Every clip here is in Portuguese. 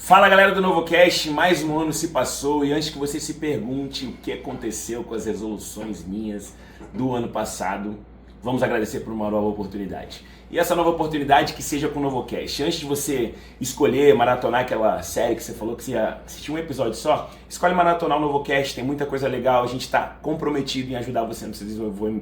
Fala galera do NovoCast, mais um ano se passou e antes que você se pergunte o que aconteceu com as resoluções minhas do ano passado, vamos agradecer por uma nova oportunidade. E essa nova oportunidade que seja com o NovoCast. Antes de você escolher maratonar aquela série que você falou que você ia assistir um episódio só, escolhe maratonar o NovoCast, tem muita coisa legal, a gente está comprometido em ajudar você no seu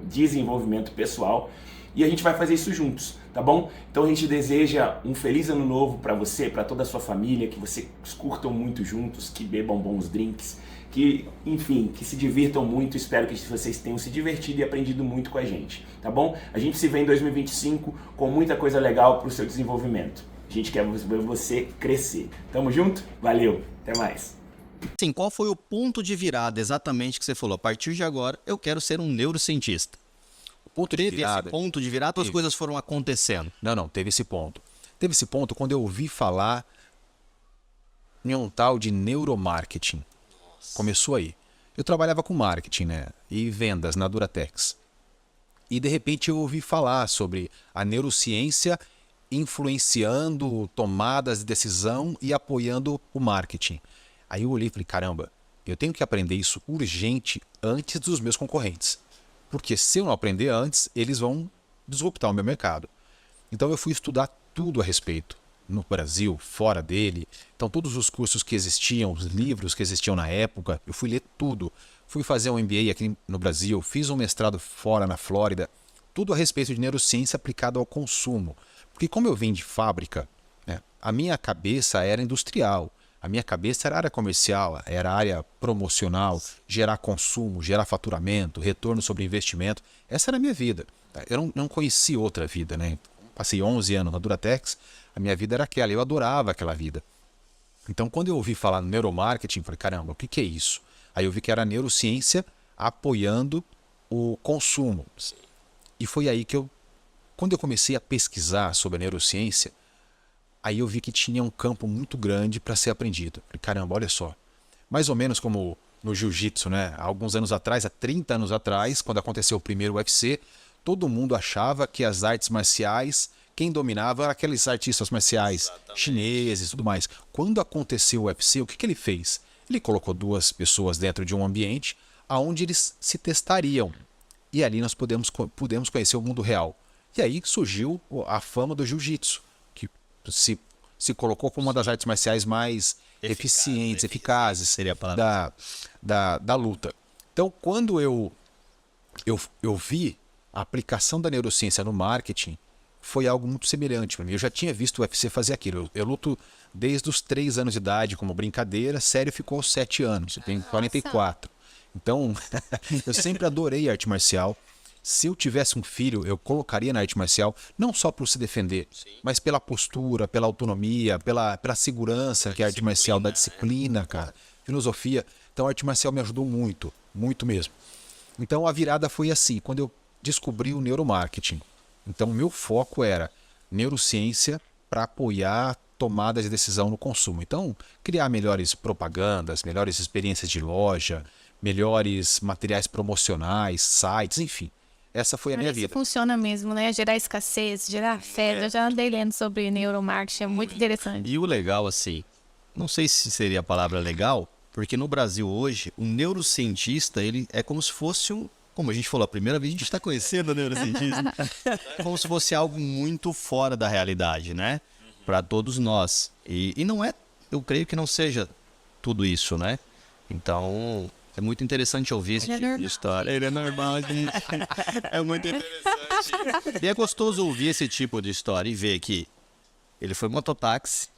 desenvolvimento pessoal. E a gente vai fazer isso juntos, tá bom? Então a gente deseja um feliz ano novo para você, para toda a sua família, que vocês curtam muito juntos, que bebam bons drinks, que, enfim, que se divirtam muito. Espero que vocês tenham se divertido e aprendido muito com a gente, tá bom? A gente se vê em 2025 com muita coisa legal para o seu desenvolvimento. A gente quer ver você crescer. Tamo junto? Valeu, até mais. Sim, qual foi o ponto de virada exatamente que você falou? A partir de agora, eu quero ser um neurocientista. Ponto de Teve virada. esse ponto de virada ou as coisas foram acontecendo? Não, teve esse ponto. Teve esse ponto quando eu ouvi falar em um tal de neuromarketing. Começou aí. Eu trabalhava com marketing, né? E vendas na Duratex. E de repente eu ouvi falar sobre a neurociência influenciando tomadas de decisão e apoiando o marketing. Aí eu olhei e falei, caramba, eu tenho que aprender isso urgente antes dos meus concorrentes. Porque se eu não aprender antes, eles vão disruptar o meu mercado. Então eu fui estudar tudo a respeito, no Brasil, fora dele. Então todos os cursos que existiam, os livros que existiam na época, eu fui ler tudo. Fui fazer um MBA aqui no Brasil, fiz um mestrado fora na Flórida. Tudo a respeito de neurociência aplicada ao consumo. Porque como eu vim de fábrica, né, a minha cabeça era industrial. A minha cabeça era área comercial, era área promocional, gerar consumo, gerar faturamento, retorno sobre investimento. Essa era a minha vida. Eu não conheci outra vida, né? Passei 11 anos na Duratex, a minha vida era aquela, eu adorava aquela vida. Então, quando eu ouvi falar no neuromarketing, falei, caramba, o que é isso? Aí eu vi que era a neurociência apoiando o consumo. E foi aí que quando eu comecei a pesquisar sobre a neurociência, aí eu vi que tinha um campo muito grande para ser aprendido. Falei, caramba, olha só. Mais ou menos como no jiu-jitsu, né? Há alguns anos atrás, há 30 anos atrás, quando aconteceu o primeiro UFC, todo mundo achava que as artes marciais, quem dominava eram aqueles artistas marciais chineses e tudo mais. Quando aconteceu o UFC, o que ele fez? Ele colocou duas pessoas dentro de um ambiente onde eles se testariam. E ali nós pudemos conhecer o mundo real. E aí surgiu a fama do jiu-jitsu, que se colocou como uma das artes marciais mais eficazes seria a palavra. da luta. Então, quando eu vi a aplicação da neurociência no marketing, foi algo muito semelhante para mim. Eu já tinha visto o UFC fazer aquilo. Eu luto desde os 3 anos de idade como brincadeira, sério ficou aos 7 anos, eu tenho 44. Então, eu sempre adorei arte marcial. Se eu tivesse um filho, eu colocaria na arte marcial, não só para se defender, mas pela postura, pela autonomia, pela segurança que a arte marcial dá, disciplina, cara, filosofia. Então a arte marcial me ajudou muito, muito mesmo. Então a virada foi assim, quando eu descobri o neuromarketing. Então o meu foco era neurociência para apoiar tomadas de decisão no consumo. Então criar melhores propagandas, melhores experiências de loja, melhores materiais promocionais, sites, enfim. Essa foi a minha vida. Funciona mesmo, né? Gerar escassez, gerar fé. Eu já andei lendo sobre neuromarketing, é muito interessante. E o legal, assim, não sei se seria a palavra legal, porque no Brasil hoje, um neurocientista, ele é como se fosse como a gente falou, a primeira vez a gente está conhecendo o neurocientista, é como se fosse algo muito fora da realidade, né? Para todos nós. E não é, eu creio que não seja tudo isso, né? Então, é muito interessante ouvir esse tipo de história. Ele é normal, gente. É muito interessante. E é gostoso ouvir esse tipo de história e ver que ele foi mototáxi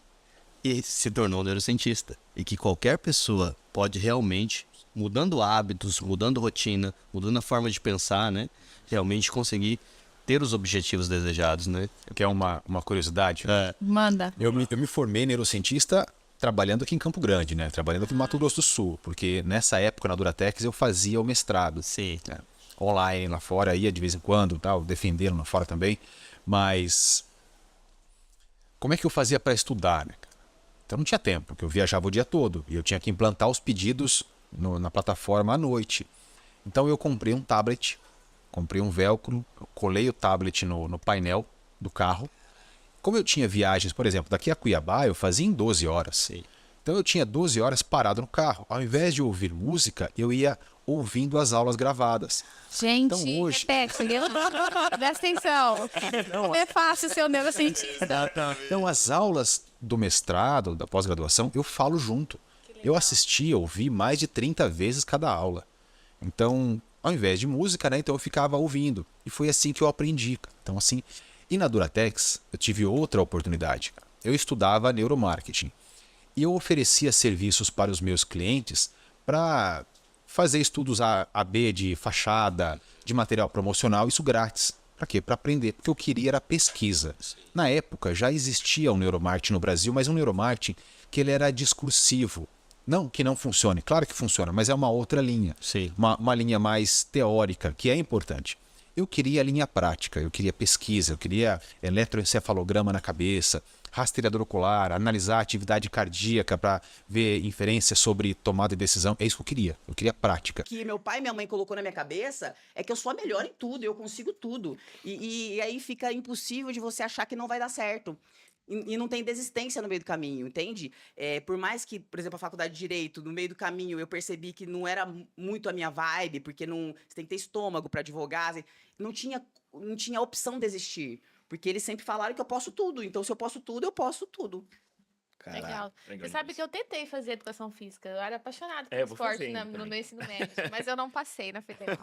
e se tornou neurocientista. E que qualquer pessoa pode realmente, mudando hábitos, mudando rotina, mudando a forma de pensar, né? Realmente conseguir ter os objetivos desejados, né? Que é uma curiosidade. Manda. Eu me formei neurocientista trabalhando aqui em Campo Grande, né? Trabalhando aqui no Mato Grosso do Sul, porque nessa época na Duratex eu fazia o mestrado. Sim. Né? Online lá fora, ia de vez em quando, tal, defendendo lá fora também. Mas como é que eu fazia para estudar, né? Então não tinha tempo, porque eu viajava o dia todo e eu tinha que implantar os pedidos na plataforma à noite. Então eu comprei um tablet, comprei um velcro, colei o tablet no painel do carro Como eu tinha viagens, por exemplo, daqui a Cuiabá, eu fazia em 12 horas. Sim. Então eu tinha 12 horas parado no carro. Ao invés de ouvir música, eu ia ouvindo as aulas gravadas. Gente, Então, hoje- repete, entendeu? Presta atenção. Não é fácil ser o neurocientista. Então, as aulas do mestrado, da pós-graduação, eu falo junto. Eu assisti, ouvi mais de 30 vezes cada aula. Então, ao invés de música, né? Então eu ficava ouvindo. E foi assim que eu aprendi. Então, assim. E na Duratex, eu tive outra oportunidade. Eu estudava neuromarketing. E eu oferecia serviços para os meus clientes para fazer estudos AB de fachada, de material promocional, isso grátis. Para quê? Para aprender. Porque eu queria era pesquisa. Na época já existia o neuromarketing no Brasil, mas um neuromarketing que ele era discursivo. Não que não funcione, claro que funciona, mas é uma outra linha. Sim. Uma linha mais teórica, que é importante. Eu queria a linha prática, eu queria pesquisa, eu queria eletroencefalograma na cabeça, rastreador ocular, analisar a atividade cardíaca para ver inferências sobre tomada de decisão. É isso que eu queria. Eu queria prática. Que meu pai e minha mãe colocou na minha cabeça é que eu sou a melhor em tudo, eu consigo tudo. E aí fica impossível de você achar que não vai dar certo. E não tem desistência no meio do caminho, entende? Por mais que, por exemplo, a faculdade de Direito, no meio do caminho, eu percebi que não era muito a minha vibe, porque você tem que ter estômago para advogar, assim, não tinha opção de desistir. Porque eles sempre falaram que eu posso tudo. Então, se eu posso tudo, eu posso tudo. Caraca. Legal. Você sabe que eu tentei fazer educação física. Eu era apaixonada por É, eu vou esporte fazer no também. meu ensino médio, mas eu não passei na federal.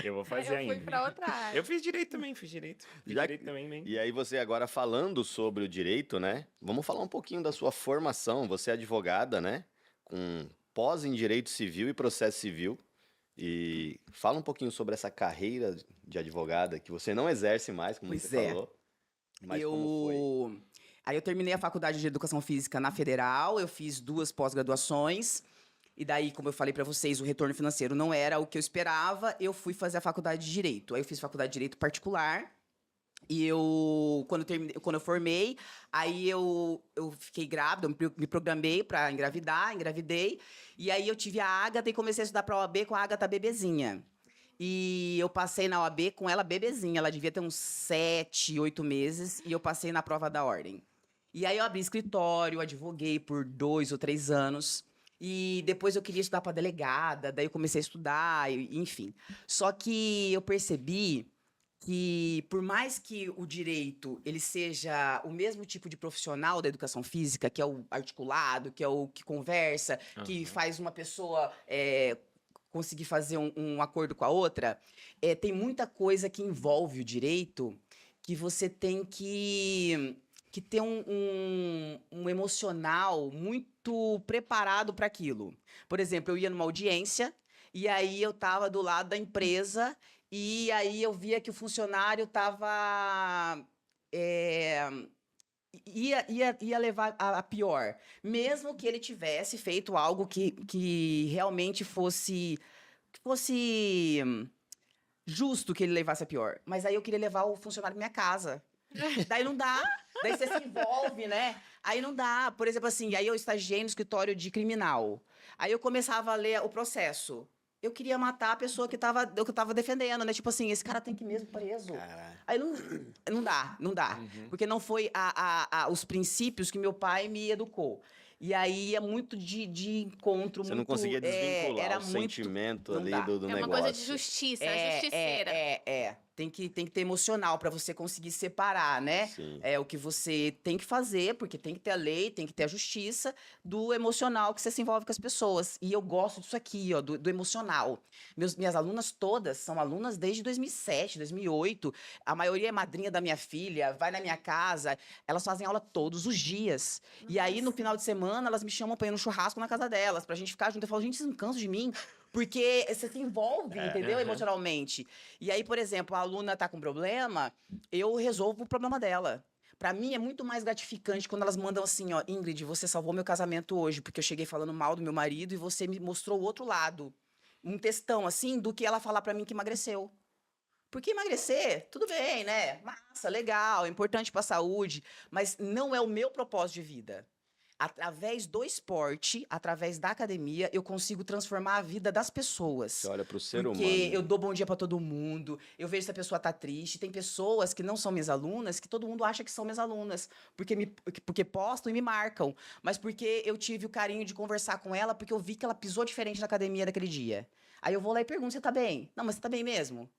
Eu vou Aí fazer eu fui ainda. pra outra área. Eu fiz direito também, fiz direito. Fiz Já- direito também, bem. E aí você agora falando sobre o direito, né? Vamos falar um pouquinho da sua formação. Você é advogada, né? Com pós em direito civil e processo civil. E fala um pouquinho sobre essa carreira de advogada que você não exerce mais, como Pois você é. falou. Mas como foi? Aí eu terminei a faculdade de Educação Física na Federal, eu fiz 2 pós-graduações. E daí, como eu falei pra vocês, o retorno financeiro não era o que eu esperava. Eu fui fazer a faculdade de Direito. Aí eu fiz faculdade de Direito particular. E quando eu formei, aí eu fiquei grávida, eu me programei pra engravidar, engravidei. E aí eu tive a Ágata e comecei a estudar pra OAB com a Ágata bebezinha. E eu passei na OAB com ela bebezinha, ela devia ter uns 7, 8 meses, e eu passei na prova da ordem. E aí eu abri escritório, advoguei por 2 ou 3 anos. E depois eu queria estudar para delegada, daí eu comecei a estudar, enfim. Só que eu percebi que por mais que o direito ele seja o mesmo tipo de profissional da educação física, que é o articulado, que é o que conversa, que faz uma pessoa conseguir fazer um acordo com a outra, tem muita coisa que envolve o direito que você tem que ter um emocional muito preparado para aquilo. Por exemplo, eu ia numa audiência e aí eu estava do lado da empresa e aí eu via que o funcionário estava ia levar a pior, mesmo que ele tivesse feito algo que realmente fosse justo que ele levasse a pior. Mas aí eu queria levar o funcionário pra minha casa. Daí não dá. Daí você se envolve, né? Aí não dá. Por exemplo, assim, aí eu estagiei no escritório de criminal. Aí eu começava a ler o processo. Eu queria matar a pessoa que eu tava defendendo, né? Tipo assim, esse cara tem que ir mesmo preso. Caralho. Aí não dá. Porque não foi os princípios que meu pai me educou. E aí é muito de encontro, Você não muito... conseguia desvincular era o muito... sentimento não ali dá. do É uma negócio. coisa de justiça, justiceira. Tem que ter emocional para você conseguir separar, né? Sim. É o que você tem que fazer, porque tem que ter a lei, tem que ter a justiça, do emocional que você se envolve com as pessoas. E eu gosto disso aqui, ó, do emocional. Minhas alunas todas são alunas desde 2007, 2008. A maioria é madrinha da minha filha, vai na minha casa. Elas fazem aula todos os dias. E aí, no final de semana, elas me chamam pra ir no churrasco na casa delas, pra gente ficar junto. Eu falo, gente, vocês não cansam de mim? Porque você se envolve, entendeu? Emocionalmente. E aí, por exemplo, a aluna tá com problema, eu resolvo o problema dela. Pra mim, é muito mais gratificante quando elas mandam assim, ó, Ingrid, você salvou meu casamento hoje, porque eu cheguei falando mal do meu marido e você me mostrou o outro lado. Um textão, assim, do que ela falar pra mim que emagreceu. Porque emagrecer, tudo bem, né? Massa, legal, é importante pra saúde, mas não é o meu propósito de vida. Através do esporte, através da academia, eu consigo transformar a vida das pessoas. Você olha pro ser Porque humano. eu dou bom dia pra todo mundo, eu vejo se a pessoa tá triste. Tem pessoas que não são minhas alunas, que todo mundo acha que são minhas alunas, porque postam e me marcam. Mas porque eu tive o carinho de conversar com ela, porque eu vi que ela pisou diferente na academia daquele dia. Aí eu vou lá e pergunto, você tá bem? Não, mas você tá bem mesmo?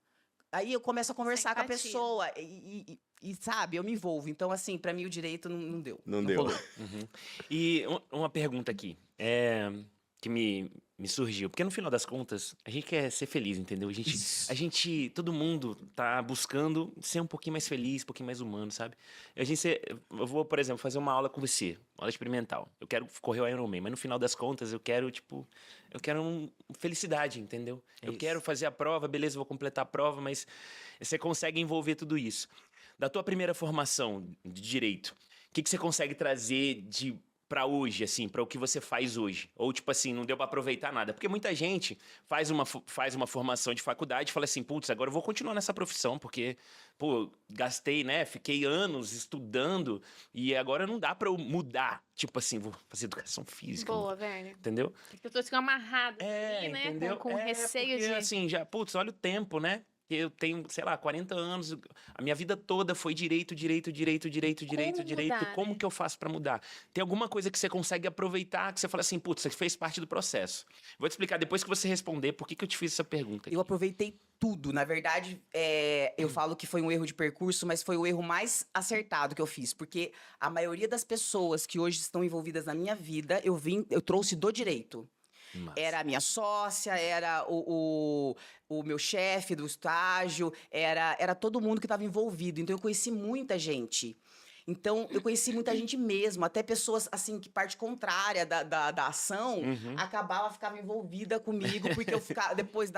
Aí eu começo a conversar com a Empatia. pessoa e, sabe, eu me envolvo. Então, assim, pra mim o direito não deu. Não deu. rolou. E uma pergunta aqui, que me surgiu, porque no final das contas, a gente quer ser feliz, entendeu? Todo mundo tá buscando ser um pouquinho mais feliz, um pouquinho mais humano, sabe? Eu vou, por exemplo, fazer uma aula com você, uma aula experimental. Eu quero correr o Ironman, mas no final das contas eu quero felicidade, entendeu? Eu quero fazer a prova, beleza, vou completar a prova, mas você consegue envolver tudo isso. Da tua primeira formação de direito, o que você consegue trazer pra hoje, assim, pra o que você faz hoje? Ou, tipo assim, não deu pra aproveitar nada? Porque muita gente faz uma formação de faculdade e fala assim, putz, agora eu vou continuar nessa profissão, porque, pô, gastei, né? Fiquei anos estudando e agora não dá pra eu mudar. Tipo assim, vou fazer educação física. Boa, Werner. Entendeu? As pessoas ficam amarradas ali, né? Entendeu? Com receio porque, de... assim, putz, olha o tempo, né? Eu tenho, sei lá, 40 anos, a minha vida toda foi direito. Mudar, Como né? que eu faço pra mudar? Tem alguma coisa que você consegue aproveitar, que você fala assim, putz, você fez parte do processo. Vou te explicar depois que você responder por que eu te fiz essa pergunta. Eu aproveitei tudo. Na verdade, eu falo que foi um erro de percurso, mas foi o erro mais acertado que eu fiz. Porque a maioria das pessoas que hoje estão envolvidas na minha vida, eu trouxe do direito. Massa. Era a minha sócia, era o meu chefe do estágio, era todo mundo que estava envolvido. Então, eu conheci muita gente. Então, eu conheci muita gente mesmo, até pessoas, assim, que parte contrária da ação, ficava envolvida comigo, porque eu ficava, depois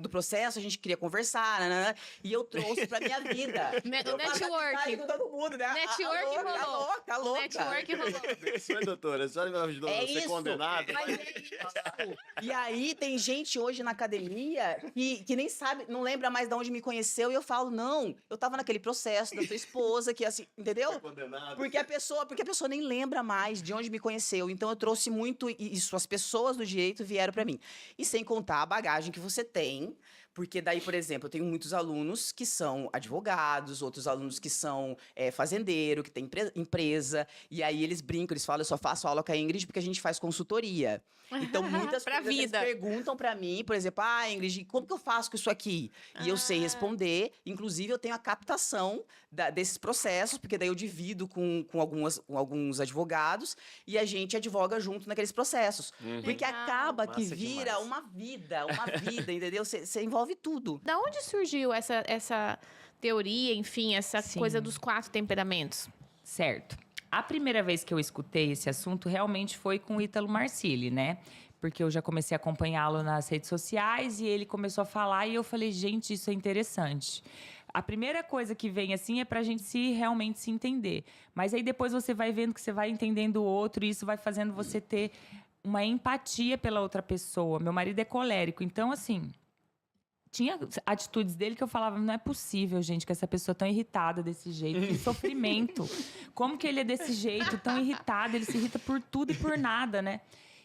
do processo, a gente queria conversar, né? E eu trouxe pra minha vida. O Eu faço network. amizade com todo mundo, né? Network rolou. Tá louca. Network rolou. Senhor doutora, a senhora me ajudou a ser condenado? Mas é isso. E aí, tem gente hoje na academia que nem sabe, não lembra mais de onde me conheceu, e eu falo, não, eu tava naquele processo da sua esposa, que assim, entendeu? Condenado. Porque a pessoa nem lembra mais de onde me conheceu. Então eu trouxe muito isso, as pessoas do direito vieram pra mim. E sem contar a bagagem que você tem, porque daí, por exemplo, eu tenho muitos alunos que são advogados, outros alunos que são fazendeiro, que tem empresa, e aí eles brincam, eles falam, eu só faço aula com a Ingrid porque a gente faz consultoria. Então muitas Pra coisas vida. eles perguntam pra mim, por exemplo, Ingrid, como que eu faço com isso aqui? E eu sei responder, inclusive eu tenho a captação desses processos, porque daí eu divido com alguns advogados e a gente advoga junto naqueles processos. Porque Legal. acaba que Massa vira demais. uma vida, entendeu? Você envolve tudo. Da onde surgiu essa teoria, enfim, essa Sim. coisa dos 4 temperamentos? Certo. A primeira vez que eu escutei esse assunto realmente foi com o Ítalo Marcilli, né? Porque eu já comecei a acompanhá-lo nas redes sociais e ele começou a falar e eu falei, gente, isso é interessante. A primeira coisa que vem assim é pra gente realmente se entender. Mas aí depois você vai vendo que você vai entendendo o outro e isso vai fazendo você ter uma empatia pela outra pessoa. Meu marido é colérico, então assim, tinha atitudes dele que eu falava, não é possível, gente, que essa pessoa tão irritada desse jeito, que sofrimento. Como que ele é desse jeito, tão irritado, ele se irrita por tudo e por nada, né?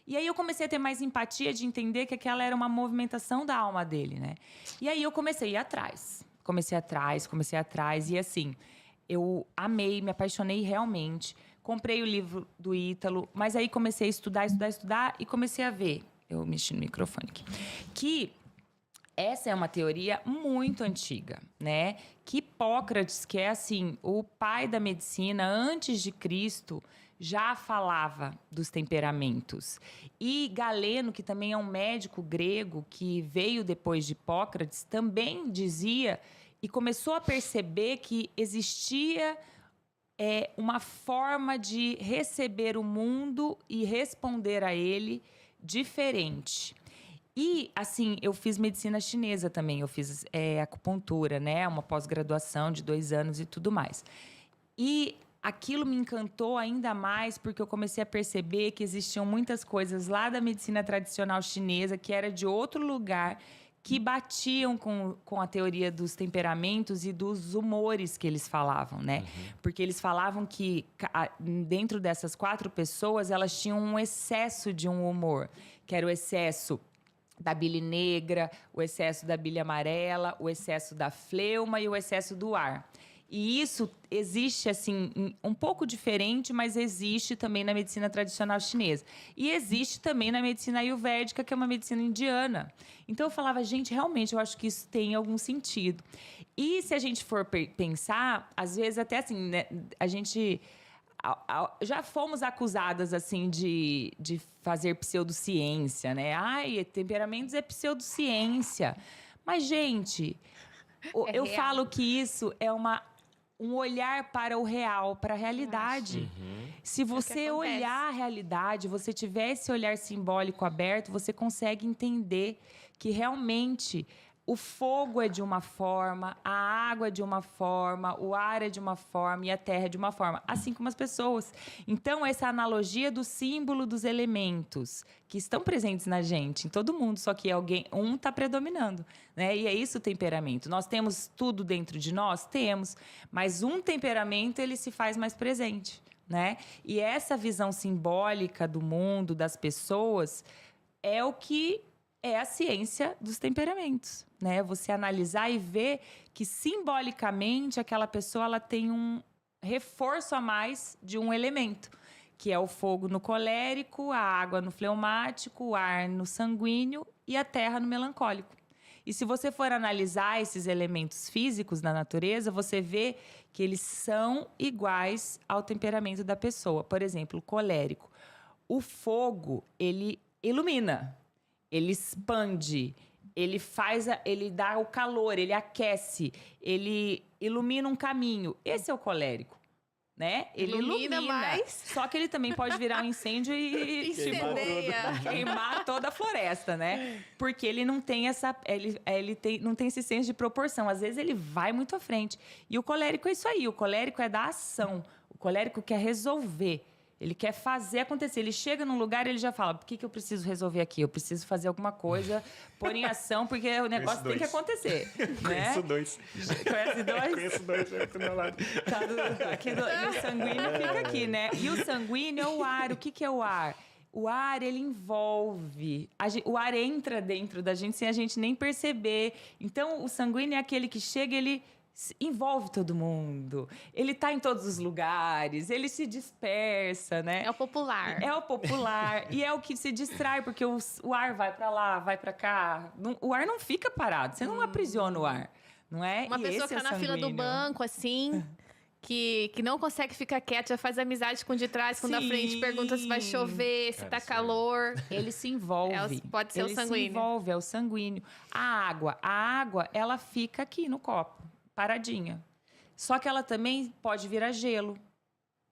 E aí eu comecei a ter mais empatia de entender que aquela era uma movimentação da alma dele, né? E aí eu comecei a ir atrás. Comecei atrás e assim, eu amei, me apaixonei realmente. Comprei o livro do Ítalo, mas aí comecei a estudar e comecei a ver, eu mexi no microfone aqui, que essa é uma teoria muito antiga, né? Que Hipócrates, que é assim, o pai da medicina antes de Cristo, já falava dos temperamentos. E Galeno, que também é um médico grego que veio depois de Hipócrates, também dizia e começou a perceber que existia uma forma de receber o mundo e responder a ele diferente. E, assim, eu fiz medicina chinesa também, eu fiz acupuntura, né? Uma pós-graduação de 2 anos e tudo mais. E aquilo me encantou ainda mais porque eu comecei a perceber que existiam muitas coisas lá da medicina tradicional chinesa que era de outro lugar, que batiam com a teoria dos temperamentos e dos humores que eles falavam, né? Porque eles falavam que dentro dessas 4 pessoas, elas tinham um excesso de um humor, que era o excesso da bile negra, o excesso da bile amarela, o excesso da fleuma e o excesso do ar. E isso existe, assim, um pouco diferente, mas existe também na medicina tradicional chinesa. E existe também na medicina ayurvédica, que é uma medicina indiana. Então, eu falava, gente, realmente, eu acho que isso tem algum sentido. E se a gente for pensar, às vezes até assim, né, a gente... já fomos acusadas, assim, de fazer pseudociência, né? Ai, temperamentos é pseudociência. Mas, gente, eu real. falo que isso é um olhar para o real, para a realidade. Se você acontece. olhar a realidade, você tiver esse olhar simbólico aberto, você consegue entender que realmente o fogo é de uma forma, a água é de uma forma, o ar é de uma forma e a terra é de uma forma, assim como as pessoas. Então, essa analogia do símbolo dos elementos que estão presentes na gente, em todo mundo, só que um está predominando, né? E é isso o temperamento. Nós temos tudo dentro de nós? Temos, mas um temperamento, ele se faz mais presente, né? E essa visão simbólica do mundo, das pessoas, é o que é a ciência dos temperamentos, né? Você analisar e ver que simbolicamente aquela pessoa ela tem um reforço a mais de um elemento, que é o fogo no colérico, a água no fleumático, o ar no sanguíneo e a terra no melancólico. E se você for analisar esses elementos físicos na natureza, você vê que eles são iguais ao temperamento da pessoa. Por exemplo, o colérico. O fogo, ele ilumina. Ele expande, ele dá o calor, ele aquece, ele ilumina um caminho. Esse é o colérico, né? Ele ilumina, mais. só que ele também pode virar um incêndio e Incendeia. queimar toda a floresta, né? Porque ele não tem não tem esse senso de proporção. Às vezes ele vai muito à frente. E o colérico é isso aí, o colérico é da ação. O colérico quer resolver. Ele quer fazer acontecer. Ele chega num lugar e ele já fala, por que eu preciso resolver aqui? Eu preciso fazer alguma coisa, pôr em ação, porque o negócio tem que acontecer. Né? Conheço 2. Conhece 2? Conheço 2, é do meu lado. E o sanguíneo fica aqui, né? E o sanguíneo é o ar. O que é o ar? O ar, ele envolve. O ar entra dentro da gente sem a gente nem perceber. Então, o sanguíneo é aquele que chega, ele envolve todo mundo. Ele tá em todos os lugares, ele se dispersa, né? É o popular. É o popular e é o que se distrai, porque o ar vai para lá, vai para cá. O ar não fica parado, você não aprisiona o ar, não é? Uma E pessoa esse que é tá na fila do sanguíneo. banco, assim, que não consegue ficar quieta, já faz amizade com o de trás, com o da Sim. frente, pergunta se vai chover, se tá calor. Ele se envolve. Pode ser o Ele sanguíneo. se envolve, é o sanguíneo. A água, ela fica aqui no copo, paradinha. Só que ela também pode virar gelo,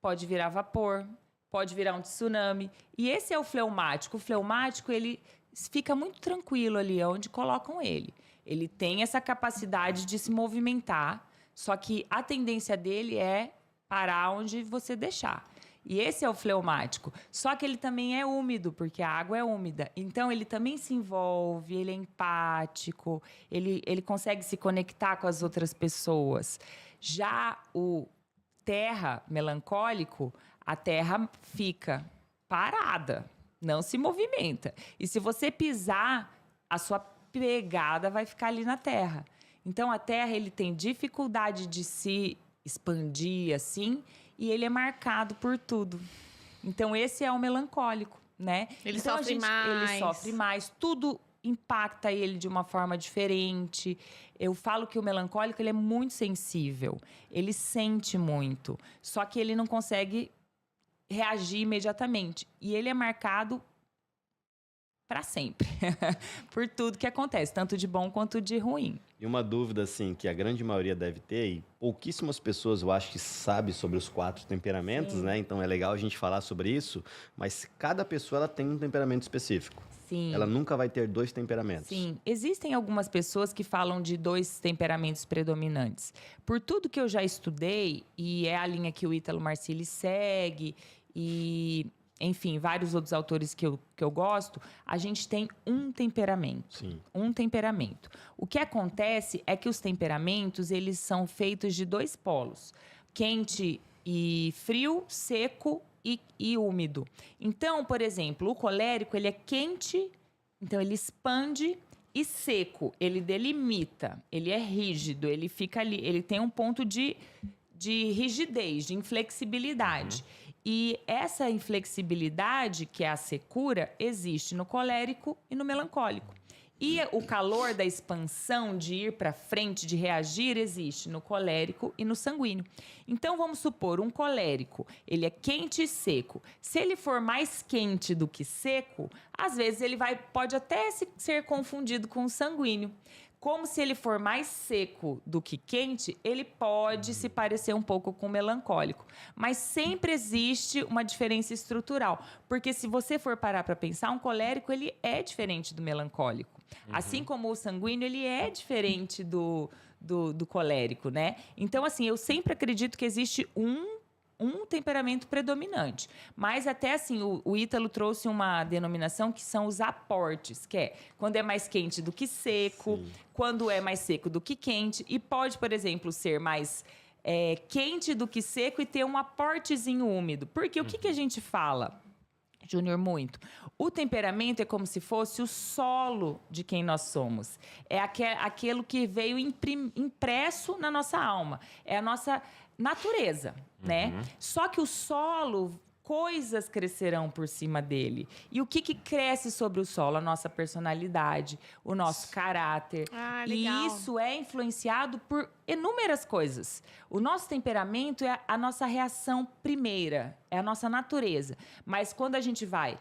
pode virar vapor, pode virar um tsunami. E esse é o fleumático. O fleumático, ele fica muito tranquilo ali onde colocam ele. Ele tem essa capacidade de se movimentar, só que a tendência dele é parar onde você deixar. E esse é o fleumático. Só que ele também é úmido, porque a água é úmida. Então, ele também se envolve, ele é empático, ele consegue se conectar com as outras pessoas. Já o terra melancólico, a terra fica parada, não se movimenta. E se você pisar, a sua pegada vai ficar ali na terra. Então, a terra ele tem dificuldade de se expandir assim, e ele é marcado por tudo. Então, esse é o melancólico, né? Ele então, sofre mais. Ele sofre mais. Tudo impacta ele de uma forma diferente. Eu falo que o melancólico ele é muito sensível. Ele sente muito. Só que ele não consegue reagir imediatamente. E ele é marcado para sempre. Por tudo que acontece, tanto de bom quanto de ruim. E uma dúvida, assim, que a grande maioria deve ter, e pouquíssimas pessoas eu acho que sabem sobre os 4 temperamentos, né? Então é legal a gente falar sobre isso, mas cada pessoa ela tem um temperamento específico. Sim. Ela nunca vai ter 2 temperamentos. Sim, existem algumas pessoas que falam de 2 temperamentos predominantes. Por tudo que eu já estudei, e é a linha que o Ítalo Marcilli segue, e enfim, vários outros autores que eu gosto, a gente tem um temperamento. Sim. Um temperamento. O que acontece é que os temperamentos, eles são feitos de 2 polos. Quente e frio, seco e úmido. Então, por exemplo, o colérico, ele é quente, então ele expande, e seco, ele delimita, ele é rígido, ele fica ali, ele tem um ponto de rigidez, de inflexibilidade. E essa inflexibilidade, que é a secura, existe no colérico e no melancólico. E o calor da expansão, de ir para frente, de reagir, existe no colérico e no sanguíneo. Então, vamos supor, um colérico, ele é quente e seco. Se ele for mais quente do que seco, às vezes ele pode até ser confundido com o sanguíneo. Como se ele for mais seco do que quente, ele pode se parecer um pouco com o melancólico. Mas sempre existe uma diferença estrutural. Porque se você for parar para pensar, um colérico ele é diferente do melancólico. Assim como o sanguíneo, ele é diferente do colérico, né? Então, assim, eu sempre acredito que existe um temperamento predominante. Mas até assim, o Ítalo trouxe uma denominação que são os aportes, que é quando é mais quente do que seco, quando é mais seco do que quente, e pode, por exemplo, ser mais quente do que seco e ter um aportezinho úmido. Porque o que a gente fala, Júnior, muito? O temperamento é como se fosse o solo de quem nós somos. É aquilo que veio impresso na nossa alma. É a nossa natureza, né? Só que o solo, coisas crescerão por cima dele. E o que cresce sobre o solo? A nossa personalidade, o nosso caráter. Ah, e legal. isso é influenciado por inúmeras coisas. O nosso temperamento é a nossa reação primeira, é a nossa natureza. Mas quando a gente vai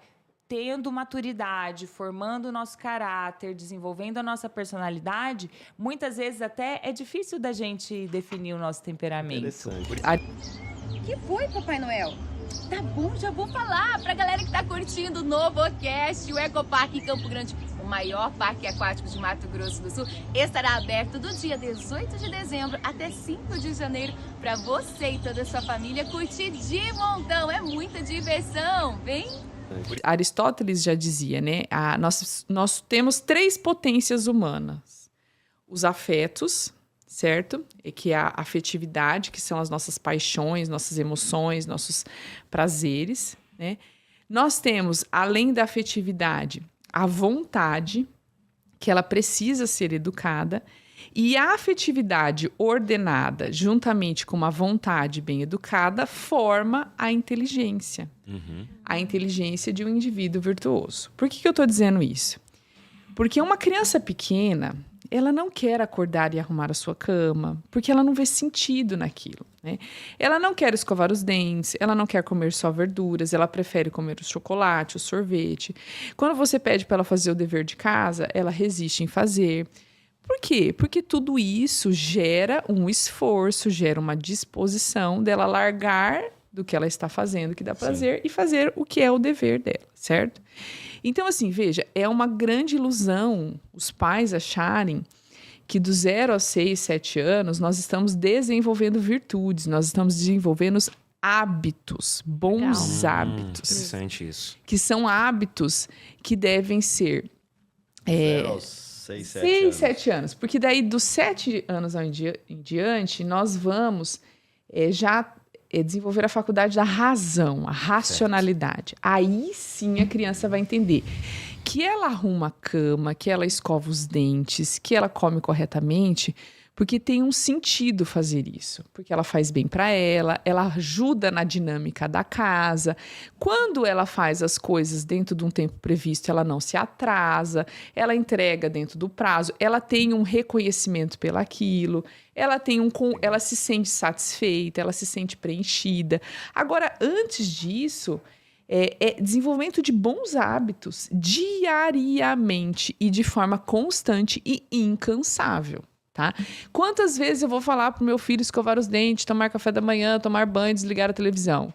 tendo maturidade, formando o nosso caráter, desenvolvendo a nossa personalidade, muitas vezes até é difícil da gente definir o nosso temperamento. Interessante. Que foi, Papai Noel? Tá bom, já vou falar pra galera que tá curtindo o novo Ocast, o Ecoparque em Campo Grande, o maior parque aquático de Mato Grosso do Sul, estará aberto do dia 18 de dezembro até 5 de janeiro pra você e toda a sua família curtir de montão. É muita diversão, vem? Aristóteles já dizia, né? Nós temos 3 potências humanas. Os afetos, certo? E que é a afetividade, que são as nossas paixões, nossas emoções, nossos prazeres, né? Nós temos, além da afetividade, a vontade, que ela precisa ser educada, e a afetividade ordenada, juntamente com uma vontade bem educada, forma a inteligência. A inteligência de um indivíduo virtuoso. Por que eu estou dizendo isso? Porque uma criança pequena, ela não quer acordar e arrumar a sua cama, porque ela não vê sentido naquilo, né? Ela não quer escovar os dentes, ela não quer comer só verduras, ela prefere comer o chocolate, o sorvete. Quando você pede para ela fazer o dever de casa, ela resiste em fazer. Por quê? Porque tudo isso gera um esforço, gera uma disposição dela largar do que ela está fazendo, que dá prazer, e fazer o que é o dever dela, certo? Então, assim, veja, é uma grande ilusão os pais acharem que do 0 aos 6, 7 anos nós estamos desenvolvendo virtudes, nós estamos desenvolvendo hábitos, bons hábitos. Interessante isso. Que são hábitos que devem ser... 0 aos 6, 7 6, anos. 7 anos. Porque daí, dos 7 anos em diante, nós vamos já desenvolver a faculdade da razão, a racionalidade. Aí sim a criança vai entender que ela arruma a cama, que ela escova os dentes, que ela come corretamente, porque tem um sentido fazer isso. Porque ela faz bem para ela ajuda na dinâmica da casa. Quando ela faz as coisas dentro de um tempo previsto, ela não se atrasa, ela entrega dentro do prazo, ela tem um reconhecimento pelaquilo, ela se sente satisfeita, ela se sente preenchida. Agora, antes disso, é desenvolvimento de bons hábitos diariamente e de forma constante e incansável. Tá? Quantas vezes eu vou falar pro meu filho escovar os dentes, tomar café da manhã, tomar banho, desligar a televisão?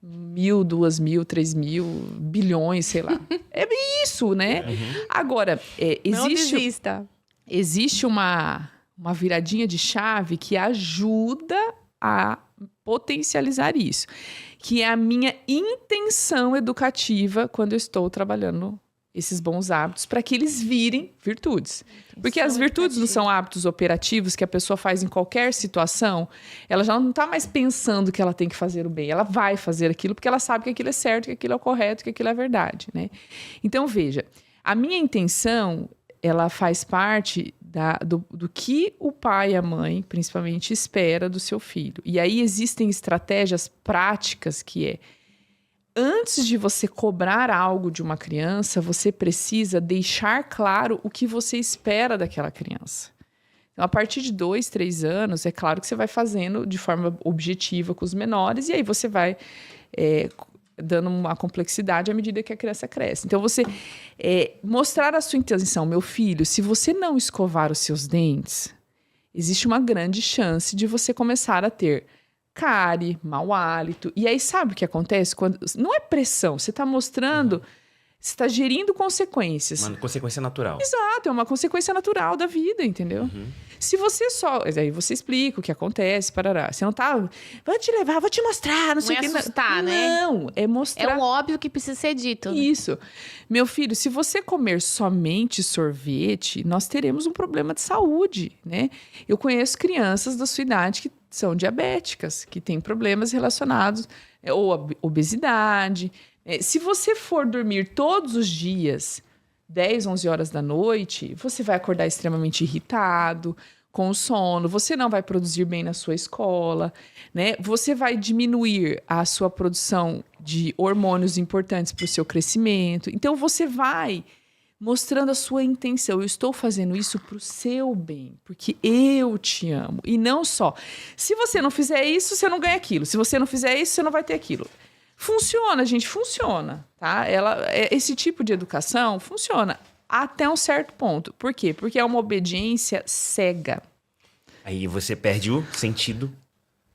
1.000, 2.000, 3.000, bilhões, sei lá. É isso, né? Agora, Não desista. existe uma viradinha de chave que ajuda a potencializar isso, que é a minha intenção educativa quando eu estou trabalhando esses bons hábitos, para que eles virem virtudes. Porque as virtudes não são hábitos operativos que a pessoa faz em qualquer situação. Ela já não está mais pensando que ela tem que fazer o bem. Ela vai fazer aquilo porque ela sabe que aquilo é certo, que aquilo é correto, que aquilo é verdade, né? Então, veja, a minha intenção, ela faz parte do que o pai e a mãe, principalmente, espera do seu filho. E aí existem estratégias práticas que é: antes de você cobrar algo de uma criança, você precisa deixar claro o que você espera daquela criança. Então, a partir de 2, 3 anos, é claro que você vai fazendo de forma objetiva com os menores, e aí você vai dando uma complexidade à medida que a criança cresce. Então, você mostrar a sua intenção. Meu filho, se você não escovar os seus dentes, existe uma grande chance de você começar a ter cárie, mau hálito. E aí, sabe o que acontece? Quando não é pressão, você está mostrando, você está gerindo consequências. Uma consequência natural. Exato, é uma consequência natural da vida, entendeu? Se você só... Aí você explica o que acontece, parará. Você não tá... Vou te levar, vou te mostrar, não sei o que. Não é assustar, né? Não, é mostrar... É o óbvio que precisa ser dito. Né? Isso. Meu filho, se você comer somente sorvete, nós teremos um problema de saúde, né? Eu conheço crianças da sua idade que são diabéticas, que têm problemas relacionados ou obesidade. Se você for dormir todos os dias 10, 11 horas da noite, você vai acordar extremamente irritado, com sono, você não vai produzir bem na sua escola, né? Você vai diminuir a sua produção de hormônios importantes para o seu crescimento. Então, você vai mostrando a sua intenção. Eu estou fazendo isso para o seu bem, porque eu te amo. E não só. Se você não fizer isso, você não ganha aquilo. Se você não fizer isso, você não vai ter aquilo. Funciona, gente, funciona, tá? Esse tipo de educação funciona até um certo ponto. Por quê? Porque é uma obediência cega. Aí você perde o sentido.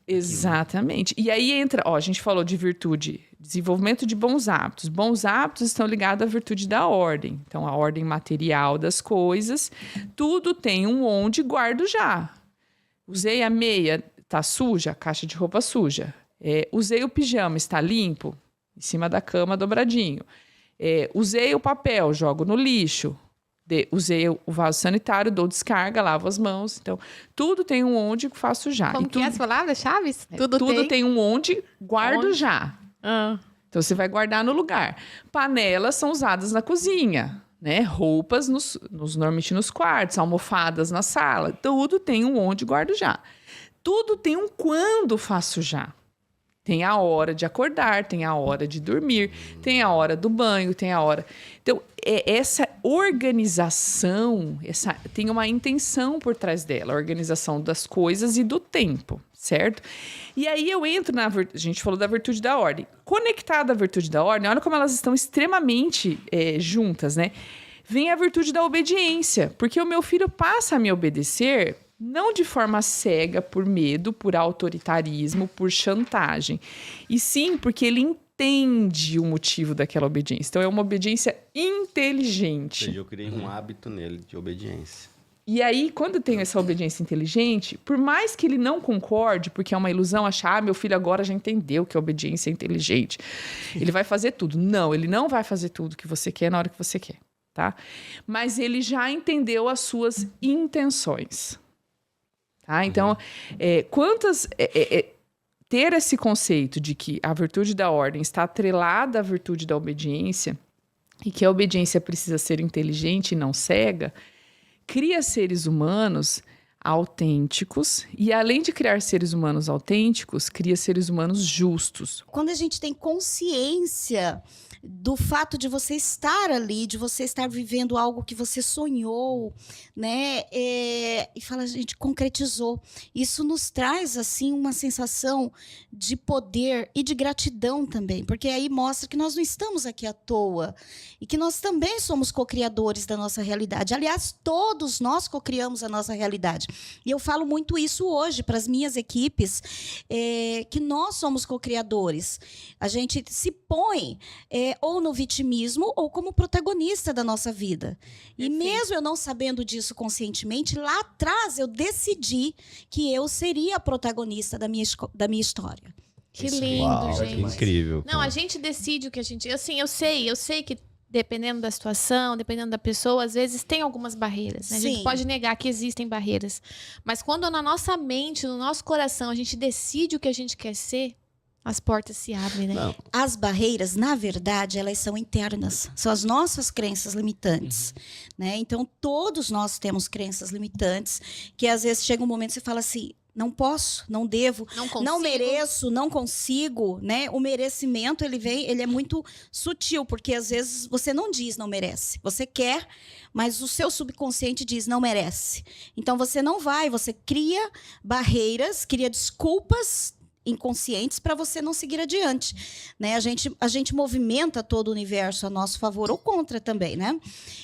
Exatamente. E aí entra, a gente falou de virtude, desenvolvimento de bons hábitos. Bons hábitos estão ligados à virtude da ordem. Então, a ordem material das coisas. Tudo tem um onde, guardo já. Usei a meia, tá suja, a caixa de roupa suja. Usei o pijama, está limpo, em cima da cama, dobradinho. Usei o papel, jogo no lixo. Usei o vaso sanitário, dou descarga, lavo as mãos. Então, tudo tem um onde, faço já. Como que é as palavras-chave? Tudo tem um onde, guardo já. Então, você vai guardar no lugar. Panelas são usadas na cozinha, né? Roupas normalmente nos quartos, almofadas na sala. Tudo tem um onde, guardo já. Tudo tem um quando, faço já. Tem a hora de acordar, tem a hora de dormir, tem a hora do banho, tem a hora... Então, essa organização, tem uma intenção por trás dela, a organização das coisas e do tempo, certo? E aí eu entro a gente falou da virtude da ordem. Conectada à virtude da ordem, olha como elas estão extremamente juntas, né? Vem a virtude da obediência, porque o meu filho passa a me obedecer... Não de forma cega, por medo, por autoritarismo, por chantagem. E sim porque ele entende o motivo daquela obediência. Então, é uma obediência inteligente. Ou seja, eu criei um hábito nele de obediência. E aí, quando eu tenho essa obediência inteligente, por mais que ele não concorde, porque é uma ilusão achar, meu filho agora já entendeu que a obediência é inteligente, ele vai fazer tudo. Não, ele não vai fazer tudo que você quer na hora que você quer, tá? Mas ele já entendeu as suas intenções. Tá? Então, ter esse conceito de que a virtude da ordem está atrelada à virtude da obediência e que a obediência precisa ser inteligente e não cega, cria seres humanos autênticos e, além de criar seres humanos autênticos, cria seres humanos justos. Quando a gente tem consciência do fato de você estar ali, de você estar vivendo algo que você sonhou, né? E fala, a gente concretizou. Isso nos traz, assim, uma sensação de poder e de gratidão também, porque aí mostra que nós não estamos aqui à toa e que nós também somos co-criadores da nossa realidade. Aliás, todos nós co-criamos a nossa realidade. E eu falo muito isso hoje para as minhas equipes, que nós somos co-criadores. A gente se põe ou no vitimismo ou como protagonista da nossa vida. E mesmo eu não sabendo disso conscientemente, lá atrás eu decidi que eu seria a protagonista da minha história. Que lindo, Uau, gente. que incrível. Não, a gente decide o que a gente... Assim, eu sei que dependendo da situação, dependendo da pessoa, às vezes tem algumas barreiras, né? A gente Sim. pode negar que existem barreiras. Mas quando na nossa mente, no nosso coração, a gente decide o que a gente quer ser, as portas se abrem, né? Não. As barreiras, na verdade, elas são internas. São as nossas crenças limitantes. Né? Então, todos nós temos crenças limitantes que às vezes chega um momento que você fala assim, não posso, não devo, Não consigo. não mereço, não consigo, né? O merecimento, ele é muito sutil, porque às vezes você não diz não merece. Você quer, mas o seu subconsciente diz não merece. Então você não vai, você cria barreiras, cria desculpas inconscientes para você não seguir adiante, né? A gente movimenta todo o universo a nosso favor ou contra também, né?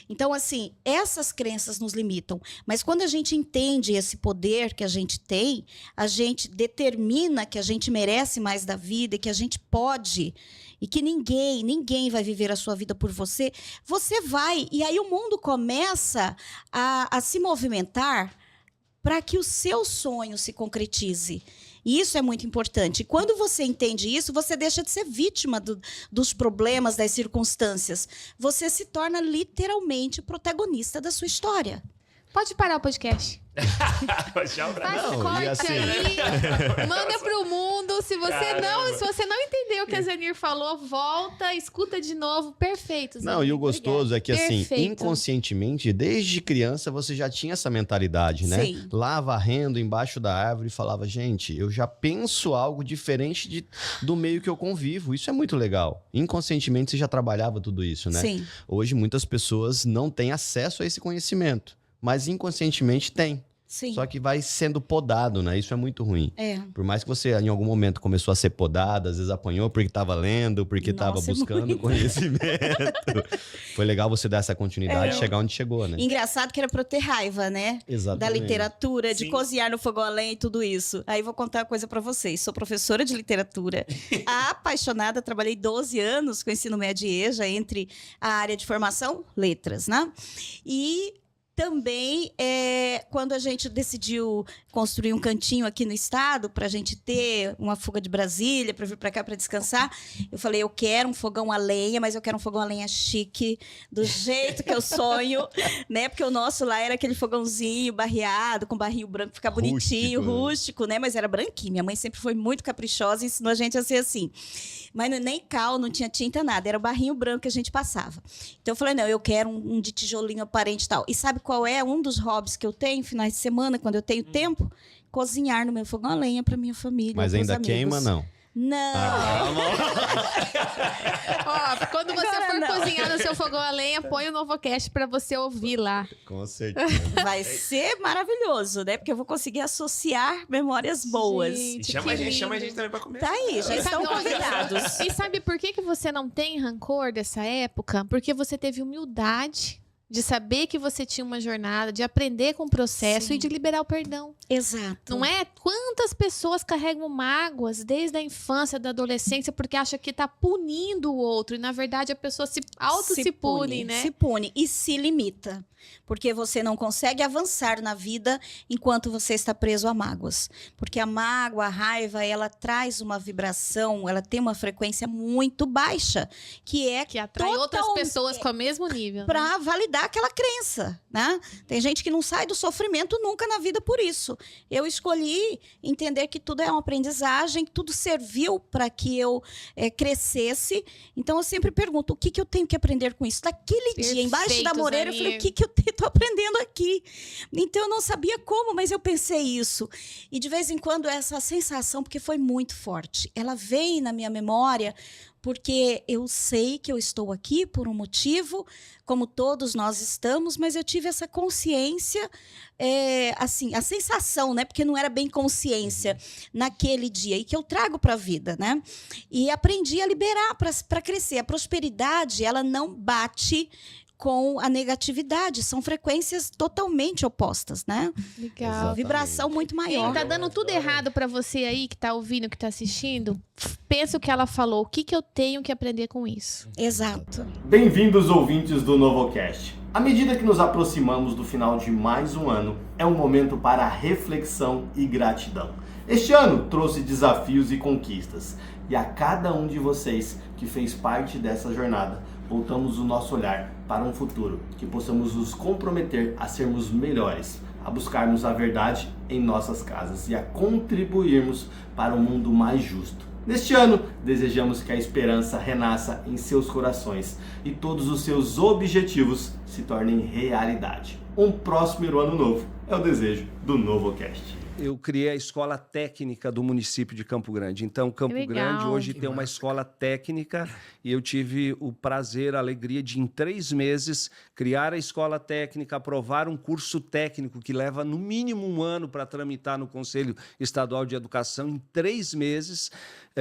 Então, assim, essas crenças nos limitam, mas quando a gente entende esse poder que a gente tem, a gente determina que a gente merece mais da vida e que a gente pode e que ninguém vai viver a sua vida por você, você vai, e aí o mundo começa a se movimentar para que o seu sonho se concretize. E isso é muito importante. E quando você entende isso, você deixa de ser vítima dos problemas, das circunstâncias. Você se torna literalmente protagonista da sua história. Pode parar o podcast. Faz Não, corte e assim- aí, manda pro mundo. Se você não entendeu o que a Zenir falou, volta, escuta de novo. Perfeito, Zenir. Não, e o gostoso é que, assim, Perfeito. inconscientemente, desde criança, você já tinha essa mentalidade, né? Sim. Lá varrendo embaixo da árvore e falava, gente, eu já penso algo diferente do meio que eu convivo. Isso é muito legal. Inconscientemente, você já trabalhava tudo isso, né? Sim. Hoje, muitas pessoas não têm acesso a esse conhecimento, mas inconscientemente têm. Sim. Só que vai sendo podado, né? Isso é muito ruim. É. Por mais que você, em algum momento, começou a ser podado, às vezes apanhou porque estava lendo, porque estava Nossa, é buscando muito. conhecimento. Foi legal você dar essa continuidade e chegar onde chegou, né? Engraçado que era pra eu ter raiva, né? Exatamente. Da literatura, de Sim. cozinhar no fogão a lenha e tudo isso. Aí vou contar uma coisa pra vocês. Sou professora de literatura, apaixonada, trabalhei 12 anos com ensino médio e EJA, entre a área de formação, letras, né? E também, quando a gente decidiu construir um cantinho aqui no estado, para a gente ter uma fuga de Brasília, para vir para cá para descansar, eu falei, eu quero um fogão a lenha, mas eu quero um fogão a lenha chique, do jeito que eu sonho, né? Porque o nosso lá era aquele fogãozinho barreado, com barril branco, ficar bonitinho, rústico, né? Mas era branquinho. Minha mãe sempre foi muito caprichosa e ensinou a gente a ser assim. Mas nem cal, não tinha tinta, nada. Era o barrinho branco que a gente passava. Então eu falei, não, eu quero um de tijolinho aparente e tal. E sabe qual é um dos hobbies que eu tenho, finais de semana, quando eu tenho tempo? Cozinhar no meu fogão a lenha para minha família. Mas pros ainda amigos. queima, não? Não. Ó, quando você Agora for não. cozinhar no seu fogão a lenha, põe o Novocast pra você ouvir lá. Com certeza. Vai ser maravilhoso, né? Porque eu vou conseguir associar memórias boas. Gente, Chama que a gente lindo. também pra comer. Tá aí, já E estão sabe- convidados. E sabe por que você não tem rancor dessa época? Porque você teve humildade de saber que você tinha uma jornada, de aprender com o processo Sim. e de liberar o perdão. Exato. Não é? Quantas pessoas carregam mágoas desde a infância, da adolescência, porque acha que tá punindo o outro. E, na verdade, a pessoa se se pune, né? Se pune e se limita. Porque você não consegue avançar na vida enquanto você está preso a mágoas. Porque a mágoa, a raiva, ela traz uma vibração, ela tem uma frequência muito baixa, que é Que atrai outras total- pessoas com o mesmo nível. né? para validar aquela crença, né? Tem gente que não sai do sofrimento nunca na vida por isso. Eu escolhi entender que tudo é uma aprendizagem, que tudo serviu para que eu crescesse. Então eu sempre pergunto, o que eu tenho que aprender com isso? Daquele dia, embaixo da Perfeito, moreira, eu falei, Zanir. o que eu estou aprendendo aqui? Então eu não sabia como, mas eu pensei isso. E de vez em quando essa sensação, porque foi muito forte, ela vem na minha memória porque eu sei que eu estou aqui por um motivo, como todos nós estamos, mas eu tive essa consciência, assim, a sensação, né? Porque não era bem consciência naquele dia, e que eu trago para a vida, né? E aprendi a liberar para crescer. A prosperidade, ela não bate com a negatividade. São frequências totalmente opostas, né? Legal. Vibração muito E maior. tá dando tudo errado pra você aí que tá ouvindo, que tá assistindo? Pensa o que ela falou. O que eu tenho que aprender com isso? Exato. Bem-vindos, ouvintes do Novocast. À medida que nos aproximamos do final de mais um ano, é um momento para reflexão e gratidão. Este ano trouxe desafios e conquistas, e a cada um de vocês que fez parte dessa jornada, voltamos o nosso olhar para um futuro que possamos nos comprometer a sermos melhores, a buscarmos a verdade em nossas casas e a contribuirmos para um mundo mais justo. Neste ano, desejamos que a esperança renasça em seus corações e todos os seus objetivos se tornem realidade. Um próspero ano novo é o desejo do Novocast. Eu criei a escola técnica do município de Campo Grande. Então, Campo Legal. Grande hoje Que tem uma massa, escola técnica e eu tive o prazer, a alegria de, em 3 meses, criar a escola técnica, aprovar um curso técnico que leva no mínimo 1 ano para tramitar no Conselho Estadual de Educação. Em 3 meses,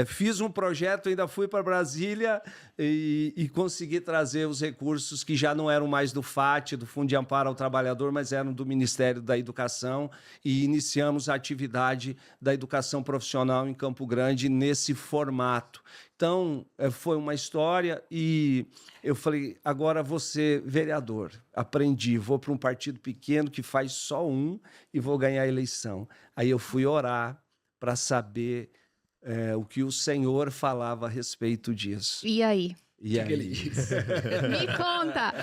fiz um projeto, ainda fui para Brasília e consegui trazer os recursos que já não eram mais do FAT, do Fundo de Amparo ao Trabalhador, mas eram do Ministério da Educação, e iniciamos a atividade da educação profissional em Campo Grande nesse formato. Então, foi uma história e eu falei, agora vou ser vereador. Aprendi, vou para um partido pequeno que faz só um e vou ganhar a eleição. Aí eu fui orar para saber o que o Senhor falava a respeito disso. E aí? E aí? Me conta!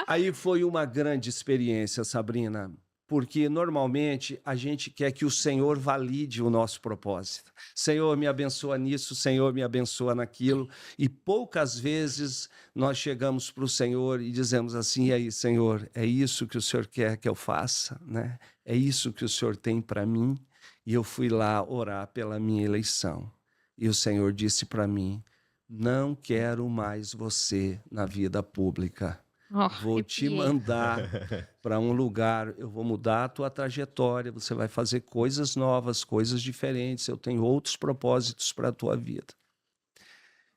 Aí foi uma grande experiência, Sabrina, porque normalmente a gente quer que o Senhor valide o nosso propósito. Senhor, me abençoa nisso, Senhor, me abençoa naquilo. E poucas vezes nós chegamos para o Senhor e dizemos assim, e aí, Senhor, é isso que o Senhor quer que eu faça, né? É isso que o Senhor tem para mim? E eu fui lá orar pela minha eleição. E o Senhor disse para mim, não quero mais você na vida pública. Vou te mandar para um lugar, eu vou mudar a tua trajetória, você vai fazer coisas novas, coisas diferentes, eu tenho outros propósitos para a tua vida.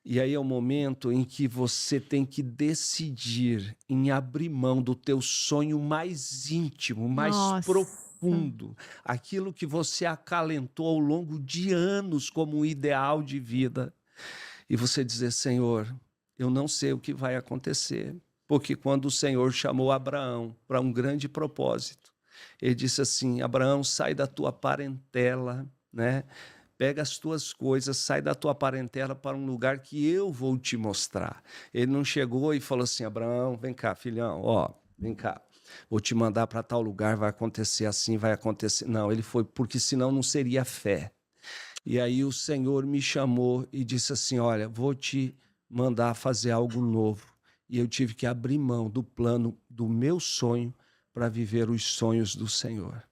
E aí é o momento em que você tem que decidir em abrir mão do teu sonho mais íntimo, mais profundo, aquilo que você acalentou ao longo de anos como um ideal de vida. E você dizer, Senhor, eu não sei o que vai acontecer. Porque quando o Senhor chamou Abraão para um grande propósito, ele disse assim, Abraão, sai da tua parentela, né? Pega as tuas coisas, sai da tua parentela para um lugar que eu vou te mostrar. Ele não chegou e falou assim, Abraão, vem cá, filhão, vem cá. Vou te mandar para tal lugar, vai acontecer assim, vai acontecer. Não, ele foi, porque senão não seria fé. E aí o Senhor me chamou e disse assim, olha, vou te mandar fazer algo novo. E eu tive que abrir mão do plano do meu sonho para viver os sonhos do Senhor.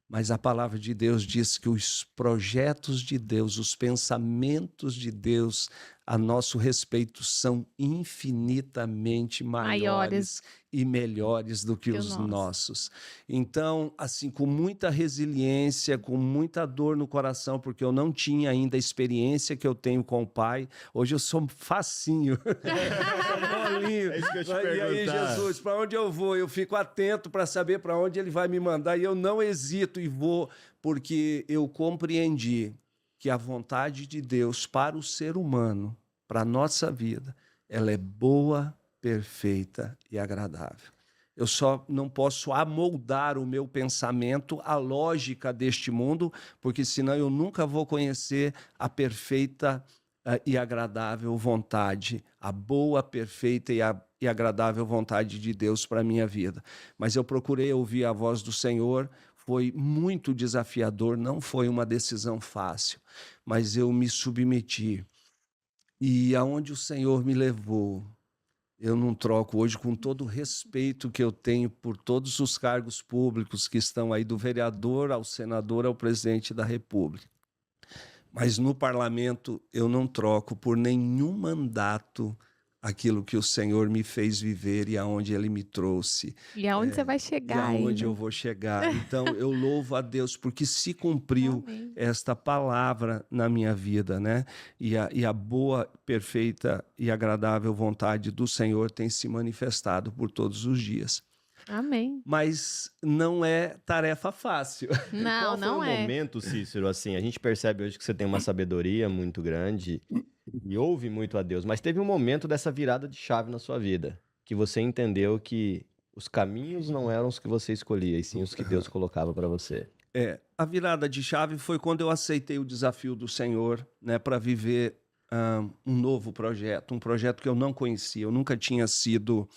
Mas a palavra de Deus diz que os projetos de Deus, os pensamentos de Deus a nosso respeito são infinitamente maiores e melhores do que os nossos. Então, assim, com muita resiliência, com muita dor no coração, porque eu não tinha ainda a experiência que eu tenho com o Pai. Hoje eu sou facinho. É isso que eu te E aí, Jesus, para onde eu vou? Eu fico atento para saber para onde Ele vai me mandar e eu não hesito e vou, porque eu compreendi que a vontade de Deus para o ser humano, para a nossa vida, ela é boa, perfeita e agradável. Eu só não posso amoldar o meu pensamento à lógica deste mundo, porque senão eu nunca vou conhecer a perfeita e agradável vontade, a boa, perfeita e agradável vontade de Deus para a minha vida. Mas eu procurei ouvir a voz do Senhor. Foi muito desafiador, não foi uma decisão fácil, mas eu me submeti. E aonde o Senhor me levou, eu não troco hoje, com todo o respeito que eu tenho por todos os cargos públicos que estão aí, do vereador ao senador ao presidente da República. Mas no parlamento eu não troco por nenhum mandato aquilo que o Senhor me fez viver e aonde Ele me trouxe. E aonde você vai E chegar aonde ainda. eu vou chegar. Então, eu louvo a Deus porque se cumpriu Amém. esta palavra na minha vida, né? E a boa, perfeita e agradável vontade do Senhor tem se manifestado por todos os dias. Amém. Mas não é tarefa fácil. Não, Qual foi não o é. momento, Cícero, assim, a gente percebe hoje que você tem uma sabedoria muito grande e ouve muito a Deus, mas teve um momento dessa virada de chave na sua vida, que você entendeu que os caminhos não eram os que você escolhia, e sim os que Deus colocava para você. A virada de chave foi quando eu aceitei o desafio do Senhor, né, para viver um novo projeto, um projeto que eu não conhecia, eu nunca tinha sido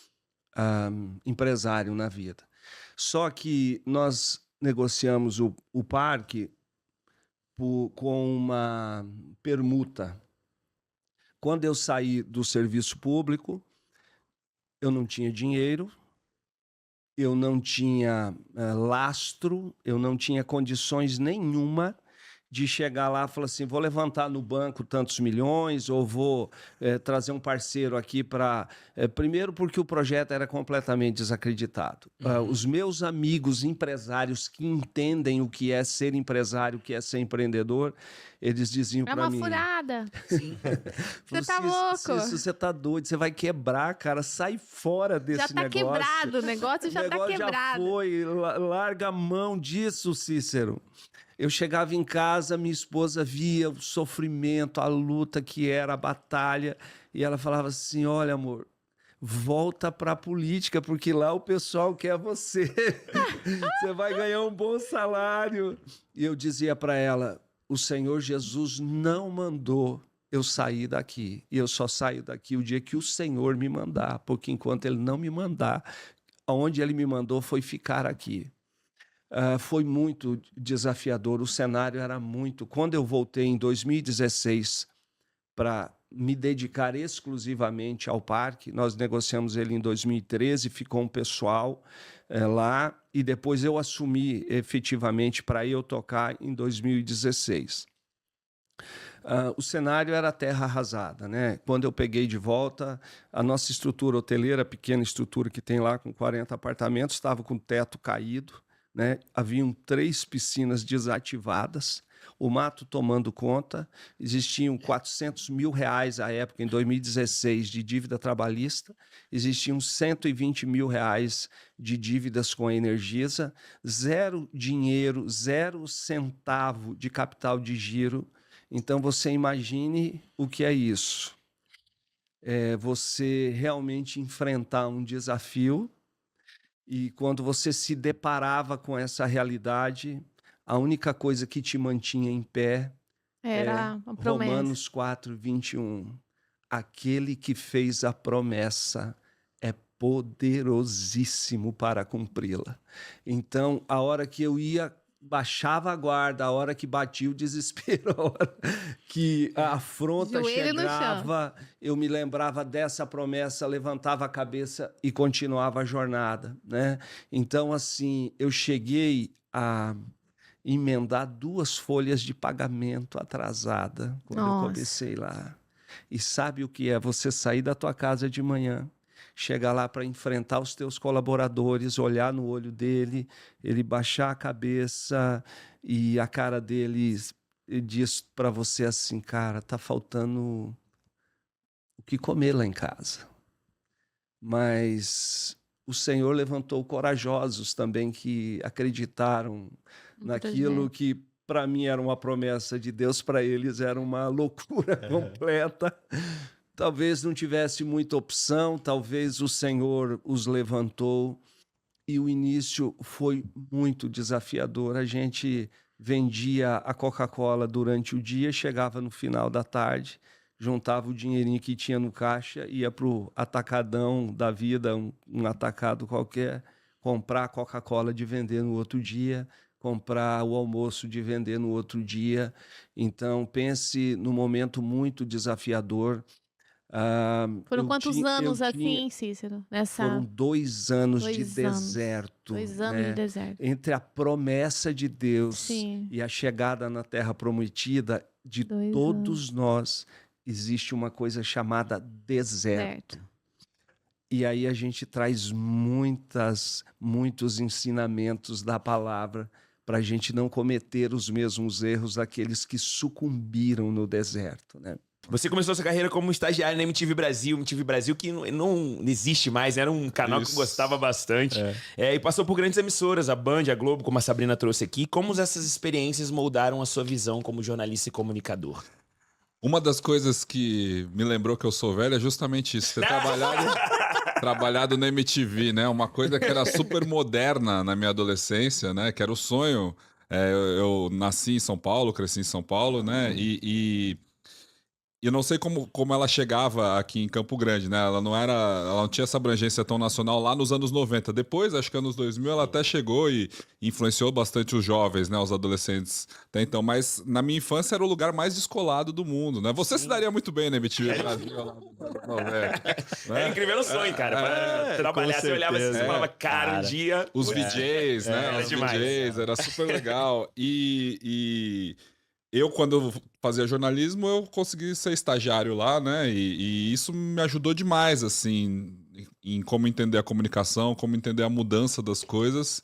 empresário na vida. Só que nós negociamos o parque com uma permuta. Quando eu saí do serviço público, eu não tinha dinheiro, eu não tinha lastro, eu não tinha condições nenhuma de chegar lá e falar assim, vou levantar no banco tantos milhões ou vou trazer um parceiro aqui para... primeiro porque o projeto era completamente desacreditado. Os meus amigos empresários que entendem o que é ser empresário, o que é ser empreendedor, eles diziam É para uma mim... furada. Você tá louco. Você tá doido, você vai quebrar, cara, sai fora desse Já tá negócio. quebrado, o negócio já tá Já quebrado. foi, larga a mão disso, Cícero. Eu chegava em casa, minha esposa via o sofrimento, a luta que era, a batalha, e ela falava assim, olha, amor, volta para a política, porque lá o pessoal quer você. Você vai ganhar um bom salário. E eu dizia para ela, o Senhor Jesus não mandou eu sair daqui. E eu só saio daqui o dia que o Senhor me mandar, porque enquanto Ele não me mandar, aonde Ele me mandou foi ficar aqui. Foi muito desafiador, o cenário era muito... Quando eu voltei em 2016 para me dedicar exclusivamente ao parque, nós negociamos ele em 2013, ficou um pessoal lá, e depois eu assumi efetivamente para eu tocar em 2016. O cenário era terra arrasada, né? Quando eu peguei de volta, a nossa estrutura hoteleira, a pequena estrutura que tem lá com 40 apartamentos, estava com o teto caído, né? Haviam 3 piscinas desativadas, o mato tomando conta, existiam R$400 mil à época, em 2016, de dívida trabalhista, existiam R$120 mil de dívidas com a Energisa, 0 dinheiro, 0 centavo de capital de giro. Então, você imagine o que é isso. Você realmente enfrentar um desafio e quando você se deparava com essa realidade, a única coisa que te mantinha em pé Era uma promessa. Romanos 4:21. Aquele que fez a promessa é poderosíssimo para cumpri-la. Então, a hora que eu ia, baixava a guarda, a hora que batia o desespero, a hora que a afronta Joelho no chão. chegava, eu me lembrava dessa promessa, levantava a cabeça e continuava a jornada, né? Então, assim, eu cheguei a emendar 2 folhas de pagamento atrasada quando eu comecei lá. E sabe o que é você sair da tua casa de manhã, chegar lá para enfrentar os teus colaboradores, olhar no olho dele, ele baixar a cabeça e a cara dele diz para você assim, cara, tá faltando o que comer lá em casa. Mas o Senhor levantou corajosos também que acreditaram naquilo que para mim era uma promessa de Deus, para eles era uma loucura completa. Talvez não tivesse muita opção, talvez o Senhor os levantou e o início foi muito desafiador. A gente vendia a Coca-Cola durante o dia, chegava no final da tarde, juntava o dinheirinho que tinha no caixa, ia para o atacadão da vida, um atacado qualquer, comprar a Coca-Cola de vender no outro dia, comprar o almoço de vender no outro dia. Então, pense num momento muito desafiador. Foram quantos anos assim, Cícero? Foram 2 anos de deserto. 2 anos de deserto. Entre a promessa de Deus Sim. e a chegada na Terra Prometida de todos nós, existe uma coisa chamada deserto. E aí a gente traz muitos ensinamentos da palavra para a gente não cometer os mesmos erros daqueles que sucumbiram no deserto, né? Você começou sua carreira como estagiário na MTV Brasil que não existe mais, era um canal que eu gostava bastante. E passou por grandes emissoras, a Band, a Globo, como a Sabrina trouxe aqui. Como essas experiências moldaram a sua visão como ter comunicador? Uma das coisas que me lembrou que eu sou velho é justamente isso. Ter trabalhado na MTV, né? Uma coisa que era super moderna na minha adolescência, né? Que era o sonho. Eu nasci em São Paulo, cresci em São Paulo, né? E eu não sei como ela chegava aqui em Campo Grande, né? Ela não tinha essa abrangência tão nacional lá nos anos 90. Depois, acho que anos 2000, ela até chegou e influenciou bastante os jovens, né? Os adolescentes até então. Mas na minha infância era o lugar mais descolado do mundo, né? Você se daria muito bem na MTV Brasil. Era incrível o sonho, cara. Pra trabalhar, você olhava assim, você falava, cara, um dia... Os VJs, né? Era Os demais. VJs, era super legal. E eu, quando fazia jornalismo, eu consegui ser estagiário lá, né? E isso me ajudou demais, assim, em como entender a comunicação, como entender a mudança das coisas.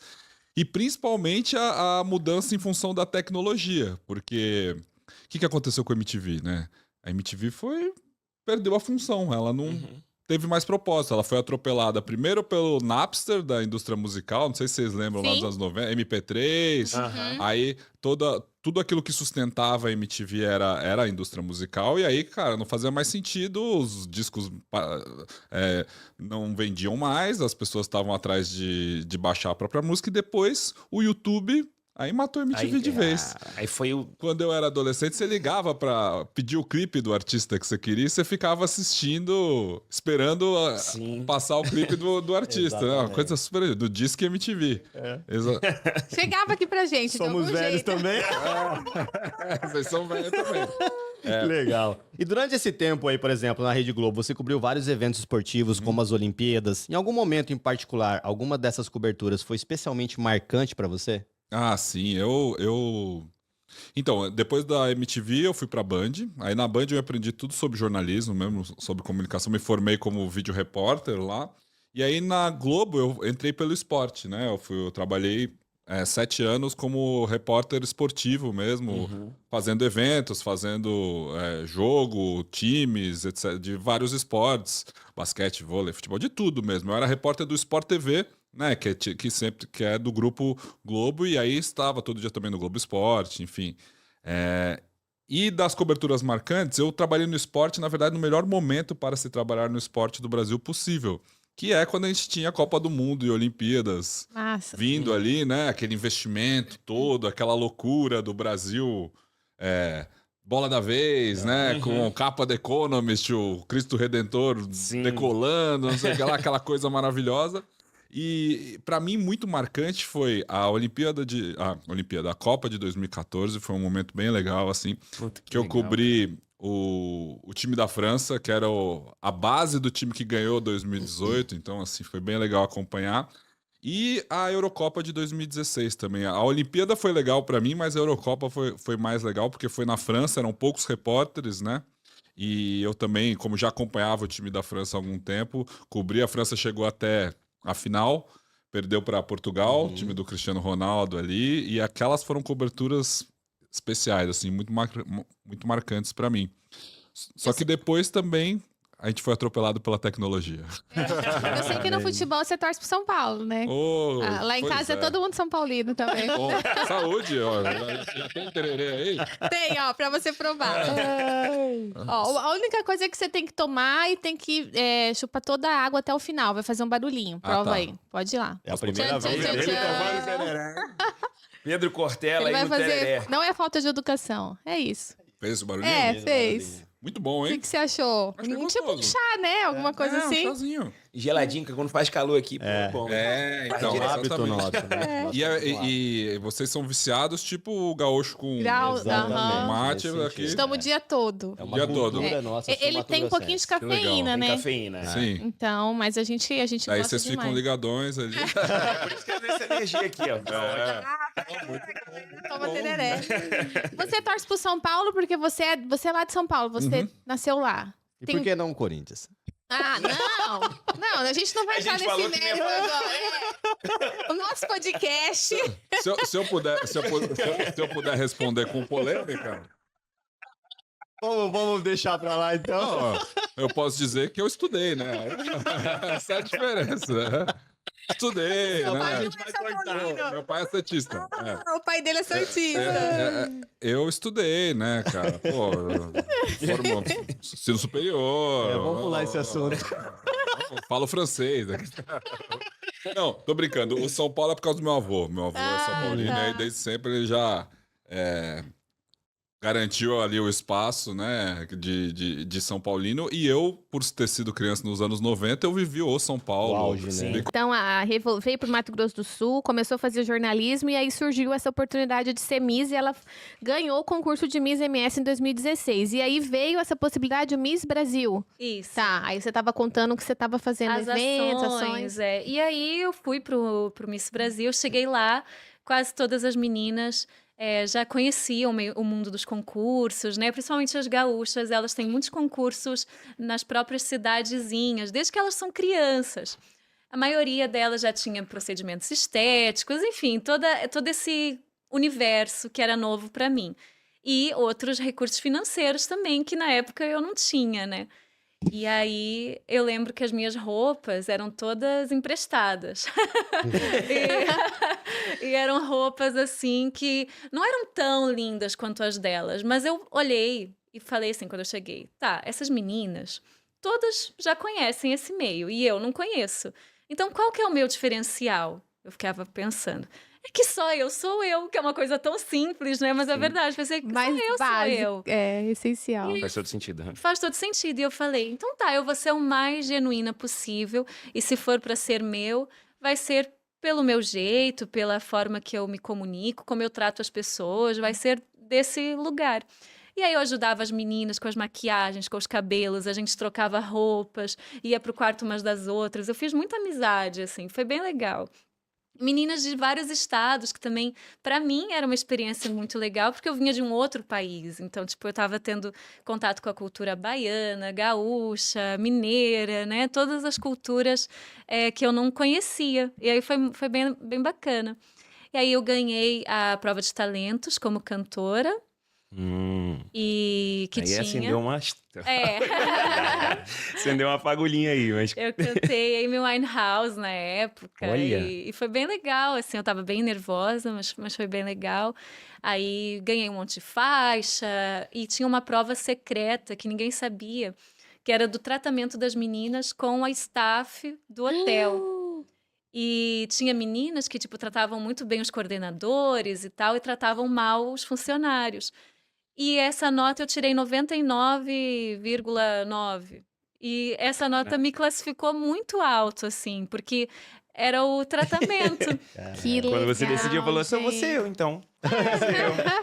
E principalmente a mudança em função da tecnologia. Porque o que aconteceu com a MTV, né? A MTV perdeu a função, ela não... teve mais propósito. Ela foi atropelada primeiro pelo Napster da indústria musical, não sei se vocês lembram lá dos anos 90, MP3. Aí tudo aquilo que sustentava a MTV era a indústria musical, e aí, cara, não fazia mais sentido, os discos não vendiam mais, as pessoas estavam atrás de baixar a própria música, e depois o YouTube... Aí matou a MTV de vez. Aí foi o... Quando eu era adolescente, você ligava pra pedir o clipe do artista que você queria e você ficava assistindo, esperando passar o clipe do artista. Né? Uma coisa super... Do Disque MTV. Chegava aqui pra gente. Somos velhos também. Vocês são velhos também. Legal. E durante esse tempo aí, por exemplo, na Rede Globo, você cobriu vários eventos esportivos, como as Olimpíadas. Em algum momento em particular, alguma dessas coberturas foi especialmente marcante pra você? Ah, sim. Então, depois da MTV eu fui pra Band. Aí na Band eu aprendi tudo sobre jornalismo mesmo, sobre comunicação. Me formei como vídeo repórter lá. E aí na Globo eu entrei pelo esporte, né? Eu trabalhei 7 anos como repórter esportivo mesmo, fazendo eventos, fazendo jogo, times, etc., de vários esportes, basquete, vôlei, futebol, de tudo mesmo. Eu era repórter do Sport TV, né, que é do Grupo Globo, e aí estava todo dia também no Globo Esporte, enfim. E das coberturas marcantes, eu trabalhei no esporte, na verdade, no melhor momento para se trabalhar no esporte do Brasil possível, que é quando a gente tinha a Copa do Mundo e Olimpíadas vindo ali, né, aquele investimento todo, aquela loucura do Brasil, bola da vez, né, com capa da Economist, o Cristo Redentor decolando, não sei, aquela coisa maravilhosa. E para mim muito marcante foi a Copa de 2014, foi um momento bem legal assim, que eu cobri o time da França, que era a base do time que ganhou 2018, então assim foi bem legal acompanhar. E a Eurocopa de 2016 também. A Olimpíada foi legal para mim, mas a Eurocopa foi mais legal porque foi na França, eram poucos repórteres, né? E eu também, como já acompanhava o time da França há algum tempo, cobri. A França chegou até a final, perdeu para Portugal, o time do Cristiano Ronaldo ali, e aquelas foram coberturas especiais, assim, muito marcantes para mim. Só que depois também a gente foi atropelado pela tecnologia. Eu sei que no futebol você torce pro São Paulo, né? Lá em casa é todo mundo São Paulino também. Saúde, ó. Já tem tererê aí? Tem, ó, pra você provar. Ó, a única coisa é que você tem que tomar e tem que chupar toda a água até o final. Vai fazer um barulhinho. Prova aí. Pode ir lá. É a primeira vez. Pedro Cortella Ele aí vai no fazer. tereré. Não é falta de educação. É isso. Fez esse barulhinho? Fez. Muito bom, hein? O que você achou? Achei Tipo um gostoso. chá, né? Alguma coisa assim? Um chazinho. geladinho, que quando faz calor aqui, pô, é bom. Então, É um hábito exatamente. nosso, né? E vocês são viciados, tipo o gaúcho com Exatamente. mate Nesse aqui. Estamos o dia todo. É O dia todo. cultura nossa. Ele tem um pouquinho de cafeína, Tem né? cafeína. Sim. Então, mas a gente Aí gosta vocês ficam demais. ligadões ali. Por isso que eu dei essa energia aqui, ó. Toma tereré. Você torce pro São Paulo porque você é lá de São Paulo, você nasceu lá. E por que não o Corinthians? Ah, não! Não, a gente não vai A entrar gente nesse falou que nem mérito agora. O nosso podcast. Se eu puder responder com polêmica, Vamos deixar pra lá, então. não, eu posso dizer que eu estudei, né? Essa é a diferença. Né? Estudei, Seu né? pai não é São Paulino. Meu pai é santista. É. O pai dele é santista. Eu estudei, né, cara? Pô, ensino superior. Vamos pular esse assunto. Falo francês. Não, tô brincando. O São Paulo é por causa do meu avô. Meu avô é São Paulino, tá. e desde sempre ele já garantiu ali o espaço, né, de São Paulino. E eu, por ter sido criança nos anos 90, eu vivi o São Paulo. O auge, né? Então, a veio pro Mato Grosso do Sul, começou a fazer jornalismo e aí surgiu essa oportunidade de ser Miss e ela ganhou o concurso de Miss MS em 2016. E aí veio essa possibilidade do Miss Brasil. Isso. Tá, aí você tava contando que você tava fazendo As eventos, ações. E aí eu fui pro Miss Brasil, cheguei lá, quase todas as meninas já conheciam o mundo dos concursos, né? Principalmente as gaúchas, elas têm muitos concursos nas próprias cidadezinhas, desde que elas são crianças. A maioria delas já tinha procedimentos estéticos, enfim, todo esse universo que era novo para mim. E outros recursos financeiros também, que na época eu não tinha, né? E aí eu lembro que as minhas roupas eram todas emprestadas. e eram roupas assim que não eram tão lindas quanto as delas, mas eu olhei e falei assim quando eu cheguei, tá, essas meninas todas já conhecem esse meio e eu não conheço. Então qual que é o meu diferencial? Eu ficava pensando. É que só eu sou eu, que é uma coisa tão simples, né? Mas é verdade, pensei que só eu sou eu. É essencial. Faz todo sentido. Né? Faz todo sentido. E eu falei, então tá, eu vou ser o mais genuína possível. E se for para ser meu, vai ser pelo meu jeito, pela forma que eu me comunico, como eu trato as pessoas, vai ser desse lugar. E aí eu ajudava as meninas com as maquiagens, com os cabelos, a gente trocava roupas, ia pro quarto umas das outras. Eu fiz muita amizade, assim, foi bem legal. Meninas de vários estados, que também, para mim, era uma experiência muito legal, porque eu vinha de um outro país. Então, tipo, eu estava tendo contato com a cultura baiana, gaúcha, mineira, né? Todas as culturas que eu não conhecia. E aí foi bem, bem bacana. E aí eu ganhei a prova de talentos como cantora. E que aí tinha... acendeu uma... acendeu uma fagulhinha aí, mas... Eu cantei Amy Winehouse na época. Olha. E foi bem legal, assim, eu tava bem nervosa, mas foi bem legal. Aí ganhei um monte de faixa e tinha uma prova secreta que ninguém sabia, que era do tratamento das meninas com a staff do hotel. E tinha meninas que, tipo, tratavam muito bem os coordenadores e tal, e tratavam mal os funcionários. E essa nota eu tirei 99,9. E essa nota me classificou muito alto, assim, porque era o tratamento. Que Quando você legal, decidiu, falou, só gente. você eu, então.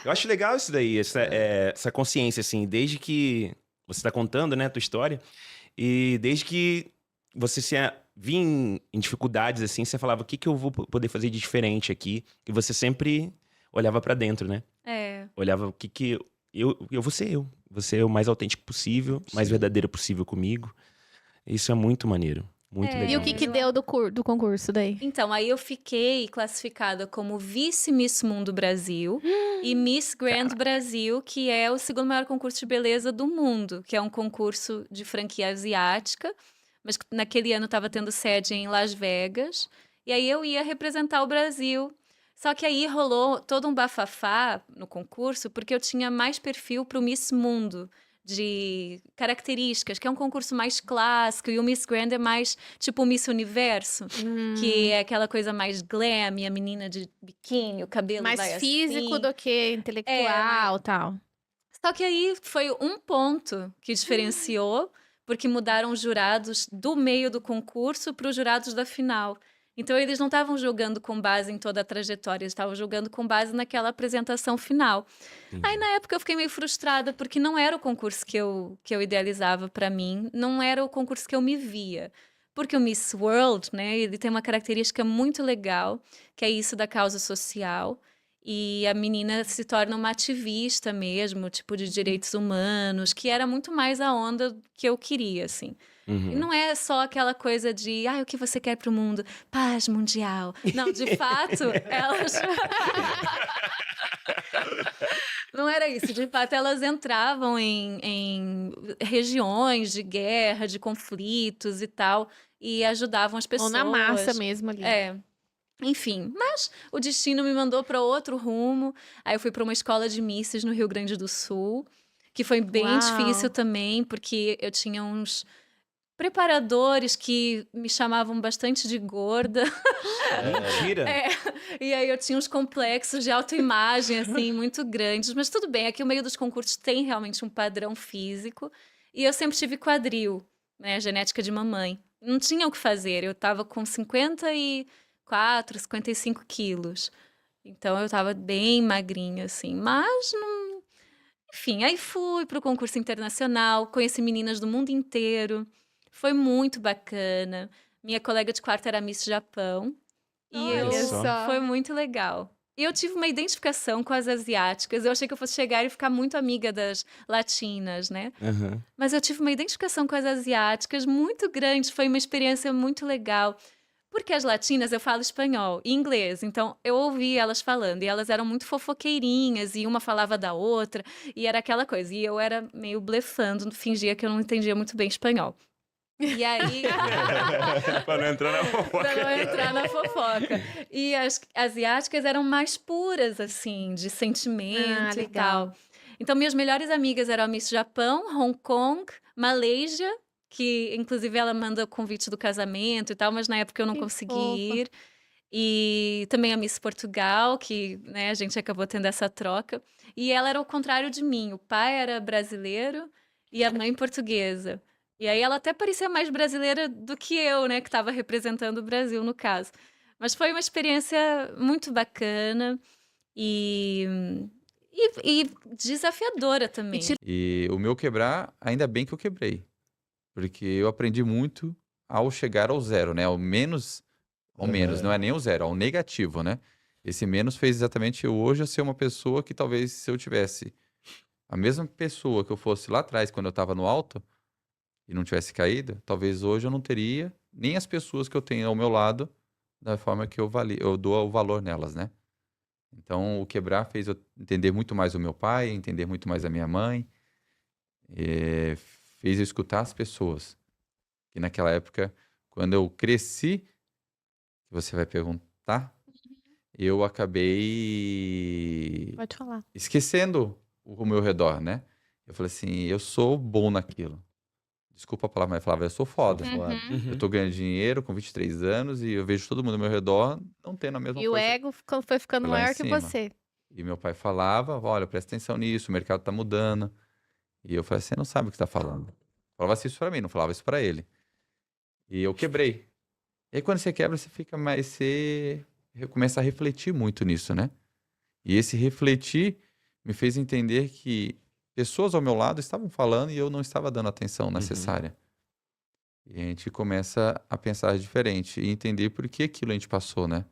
Eu acho legal isso daí, essa consciência, assim, desde que você está contando, né, a tua história, e desde que você vinha em dificuldades, assim, você falava, o que eu vou poder fazer de diferente aqui? E você sempre olhava para dentro, né? Olhava o que eu vou ser eu. Vou ser o mais autêntico possível, mais verdadeiro possível comigo. Isso é muito maneiro. Muito legal. E o que deu do concurso daí? Então, aí eu fiquei classificada como Vice-Miss Mundo Brasil e Miss Grand Brasil, que é o segundo maior concurso de beleza do mundo, que é um concurso de franquia asiática, mas que naquele ano estava tendo sede em Las Vegas. E aí eu ia representar o Brasil. Só que aí rolou todo um bafafá no concurso, porque eu tinha mais perfil para o Miss Mundo, de características, que é um concurso mais clássico, e o Miss Grand é mais tipo o Miss Universo, que é aquela coisa mais glam, a menina de biquíni, o cabelo Mais vai físico assim. do que intelectual e tal. Só que aí foi um ponto que diferenciou, porque mudaram os jurados do meio do concurso para os jurados da final. Então, eles não estavam julgando com base em toda a trajetória, eles estavam julgando com base naquela apresentação final. Aí, na época, eu fiquei meio frustrada, porque não era o concurso que eu idealizava para mim, não era o concurso que eu me via. Porque o Miss World, né, ele tem uma característica muito legal, que é isso da causa social. E a menina se torna uma ativista mesmo, tipo, de direitos humanos, que era muito mais a onda que eu queria, assim. E não é só aquela coisa de, o que você quer pro mundo? Paz mundial. Não, de fato, elas... Não era isso. De fato, elas entravam em regiões de guerra, de conflitos e tal, e ajudavam as pessoas. Ou na massa mesmo ali. Enfim, mas o destino me mandou para outro rumo. Aí eu fui para uma escola de misses no Rio Grande do Sul, que foi bem difícil também, porque eu tinha uns preparadores que me chamavam bastante de gorda. Mentira? E aí eu tinha uns complexos de autoimagem, assim, muito grandes. Mas tudo bem, aqui o meio dos concursos tem realmente um padrão físico. E eu sempre tive quadril, né? Genética de mamãe. Não tinha o que fazer. Eu tava com 54, 55 quilos. Então eu tava bem magrinha, assim. Mas não... Enfim, aí fui pro concurso internacional, conheci meninas do mundo inteiro. Foi muito bacana. Minha colega de quarto era Miss Japão. Olha só. Foi muito legal. E eu tive uma identificação com as asiáticas. Eu achei que eu fosse chegar e ficar muito amiga das latinas, né? Mas eu tive uma identificação com as asiáticas muito grande. Foi uma experiência muito legal. Porque as latinas, eu falo espanhol e inglês. Então, eu ouvi elas falando. E elas eram muito fofoqueirinhas. E uma falava da outra. E era aquela coisa. E eu era meio blefando. Fingia que eu não entendia muito bem espanhol. E aí... Pra não entrar na fofoca. Pra não entrar na fofoca. E as asiáticas eram mais puras, assim, de sentimento e legal. tal. Então, minhas melhores amigas eram a Miss Japão, Hong Kong, Malásia, que inclusive ela manda o convite do casamento e tal, mas na época eu não consegui ir. E também a Miss Portugal, que, né, a gente acabou tendo essa troca. E ela era o contrário de mim. O pai era brasileiro e a mãe portuguesa. E aí ela até parecia mais brasileira do que eu, né? Que estava representando o Brasil, no caso. Mas foi uma experiência muito bacana e desafiadora também. E o meu quebrar, ainda bem que eu quebrei. Porque eu aprendi muito ao chegar ao zero, né? Ao menos, não é nem o zero, ao negativo, né? Esse menos fez exatamente eu hoje ser uma pessoa que talvez se eu tivesse a mesma pessoa que eu fosse lá atrás, quando eu estava no alto, e não tivesse caído, talvez hoje eu não teria nem as pessoas que eu tenho ao meu lado da forma que eu dou o valor nelas, né? Então, o quebrar fez eu entender muito mais o meu pai, entender muito mais a minha mãe, fez eu escutar as pessoas. Que naquela época, quando eu cresci, que você vai perguntar, eu acabei Pode falar. esquecendo o meu redor, né? Eu falei assim, eu sou bom naquilo. Desculpa a palavra, mas eu falava, eu sou foda. Eu tô ganhando dinheiro com 23 anos e eu vejo todo mundo ao meu redor não tendo a mesma E o coisa. ego foi ficando Lá em maior que cima. você. E meu pai falava, olha, presta atenção nisso, o mercado tá mudando. E eu falei, você não sabe o que tá falando. Falava isso pra mim, não falava isso pra ele. E eu quebrei. E aí quando você quebra, você fica mais... Você começa a refletir muito nisso, né? E esse refletir me fez entender que pessoas ao meu lado estavam falando e eu não estava dando a atenção necessária. E a gente começa a pensar diferente e entender por que aquilo a gente passou, né?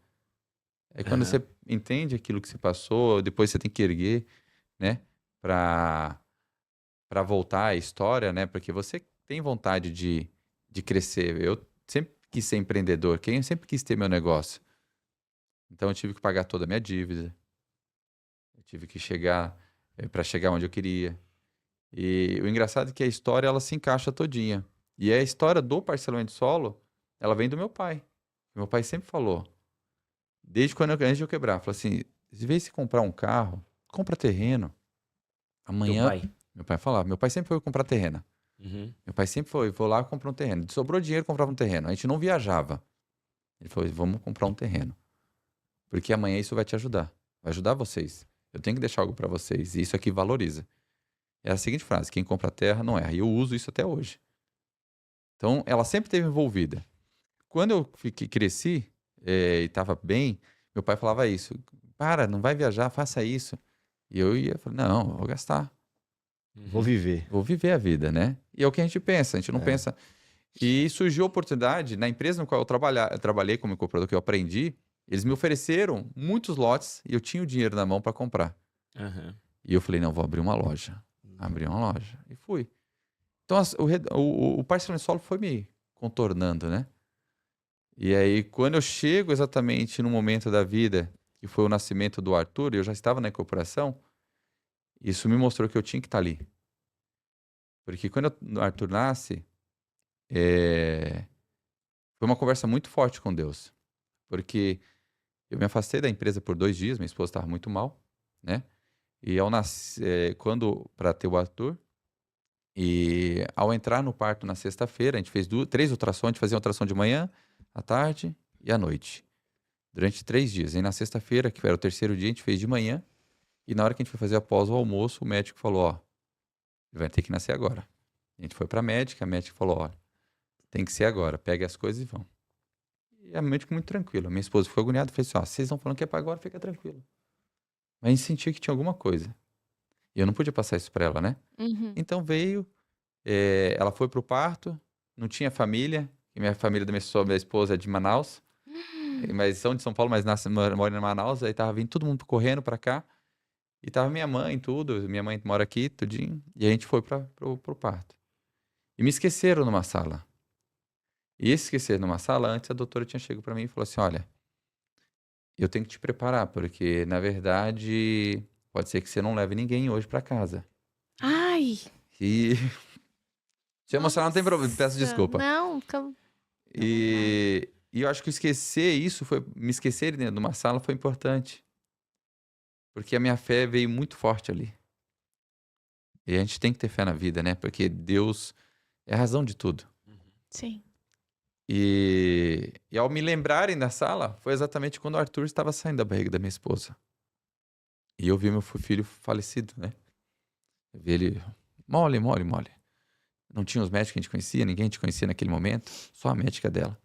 Aí quando você entende aquilo que você passou, depois você tem que erguer, né? Pra voltar à história, né? Porque você tem vontade de crescer. Eu sempre quis ser empreendedor, eu sempre quis ter meu negócio. Então eu tive que pagar toda a minha dívida. Eu tive que chegar para chegar onde eu queria. E o engraçado é que a história ela se encaixa todinha. E a história do parcelamento solo, ela vem do meu pai. Meu pai sempre falou, desde antes de eu quebrar, falou assim, em vez de comprar um carro, compra terreno. Amanhã, meu pai falava, meu pai sempre foi comprar terreno. Meu pai sempre foi, vou lá comprar um terreno. Sobrou dinheiro, comprava um terreno. A gente não viajava. Ele falou, vamos comprar um terreno. Porque amanhã isso vai te ajudar. Vai ajudar vocês. Eu tenho que deixar algo para vocês. E isso aqui valoriza. É a seguinte frase, quem compra terra não erra. E eu uso isso até hoje. Então, ela sempre esteve envolvida. Quando eu cresci e estava bem, meu pai falava isso. Para, não vai viajar, faça isso. E eu ia falar, não, eu vou gastar. Vou viver. Vou viver a vida, né? E é o que a gente pensa, a gente não pensa... E surgiu a oportunidade, na empresa no qual eu trabalhei como incorporador, que eu aprendi, eles me ofereceram muitos lotes e eu tinha o dinheiro na mão para comprar. E eu falei, não, vou abrir uma loja. Abri uma loja. E fui. Então, o Parcelão Solo foi me contornando, né? E aí, quando eu chego exatamente no momento da vida, que foi o nascimento do Arthur, eu já estava na incorporação, isso me mostrou que eu tinha que estar ali. Porque quando o Arthur nasce, foi uma conversa muito forte com Deus. Porque eu me afastei da empresa por 2 dias, minha esposa estava muito mal, né? E ao para ter o Arthur, e ao entrar no parto na sexta-feira, a gente fez 3 ultrassons, a gente fazia ultrassom de manhã, à tarde e à noite. Durante 3 dias. E na sexta-feira, que era o 3º dia, a gente fez de manhã. E na hora que a gente foi fazer após o almoço, o médico falou, ó, ele vai ter que nascer agora. A gente foi pra médica, a médica falou, ó, tem que ser agora, pegue as coisas e vão. E a médica muito tranquila. Minha esposa ficou agoniada, falei assim, ó, vocês estão falando que é pra agora, fica tranquilo. Mas a gente sentia que tinha alguma coisa. E eu não podia passar isso pra ela, né? Então veio, ela foi pro parto, não tinha família, e minha família da minha esposa é de Manaus, mas são de São Paulo, mas mora em Manaus, aí tava vindo todo mundo correndo pra cá, e tava minha mãe, tudo, minha mãe mora aqui, tudinho, e a gente foi pro parto. E me esqueceram numa sala. E esse esquecer numa sala, antes a doutora tinha chegado pra mim e falou assim, olha, eu tenho que te preparar, porque na verdade pode ser que você não leve ninguém hoje pra casa. Ai! E se emocionar não tem problema, peço desculpa. Não, E eu acho que me esquecer dentro de uma sala foi importante. Porque a minha fé veio muito forte ali. E a gente tem que ter fé na vida, né? Porque Deus é a razão de tudo. Sim. E ao me lembrarem da sala, foi exatamente quando o Arthur estava saindo da barriga da minha esposa. E eu vi meu filho falecido, né? Eu vi ele mole. Não tinha os médicos que a gente conhecia, ninguém a gente conhecia naquele momento, só a médica dela.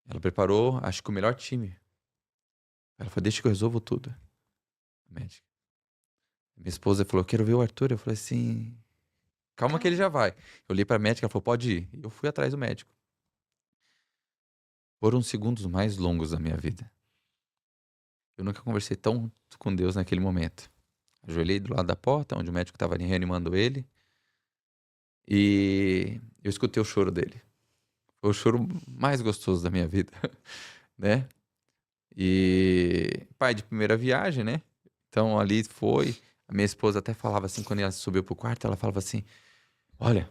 Ela preparou, acho que o melhor time. Ela falou, deixa que eu resolvo tudo. A médica. Minha esposa falou, eu quero ver o Arthur. Eu falei assim, calma que ele já vai. Eu olhei pra médica, ela falou, pode ir. Eu fui atrás do médico. Foram os segundos mais longos da minha vida. Eu nunca conversei tão com Deus naquele momento. Ajoelhei do lado da porta, onde o médico estava reanimando ele. E eu escutei o choro dele. Foi o choro mais gostoso da minha vida, né? E pai de primeira viagem, né? Então ali foi. A minha esposa até falava assim, quando ela subiu pro quarto, ela falava assim, olha,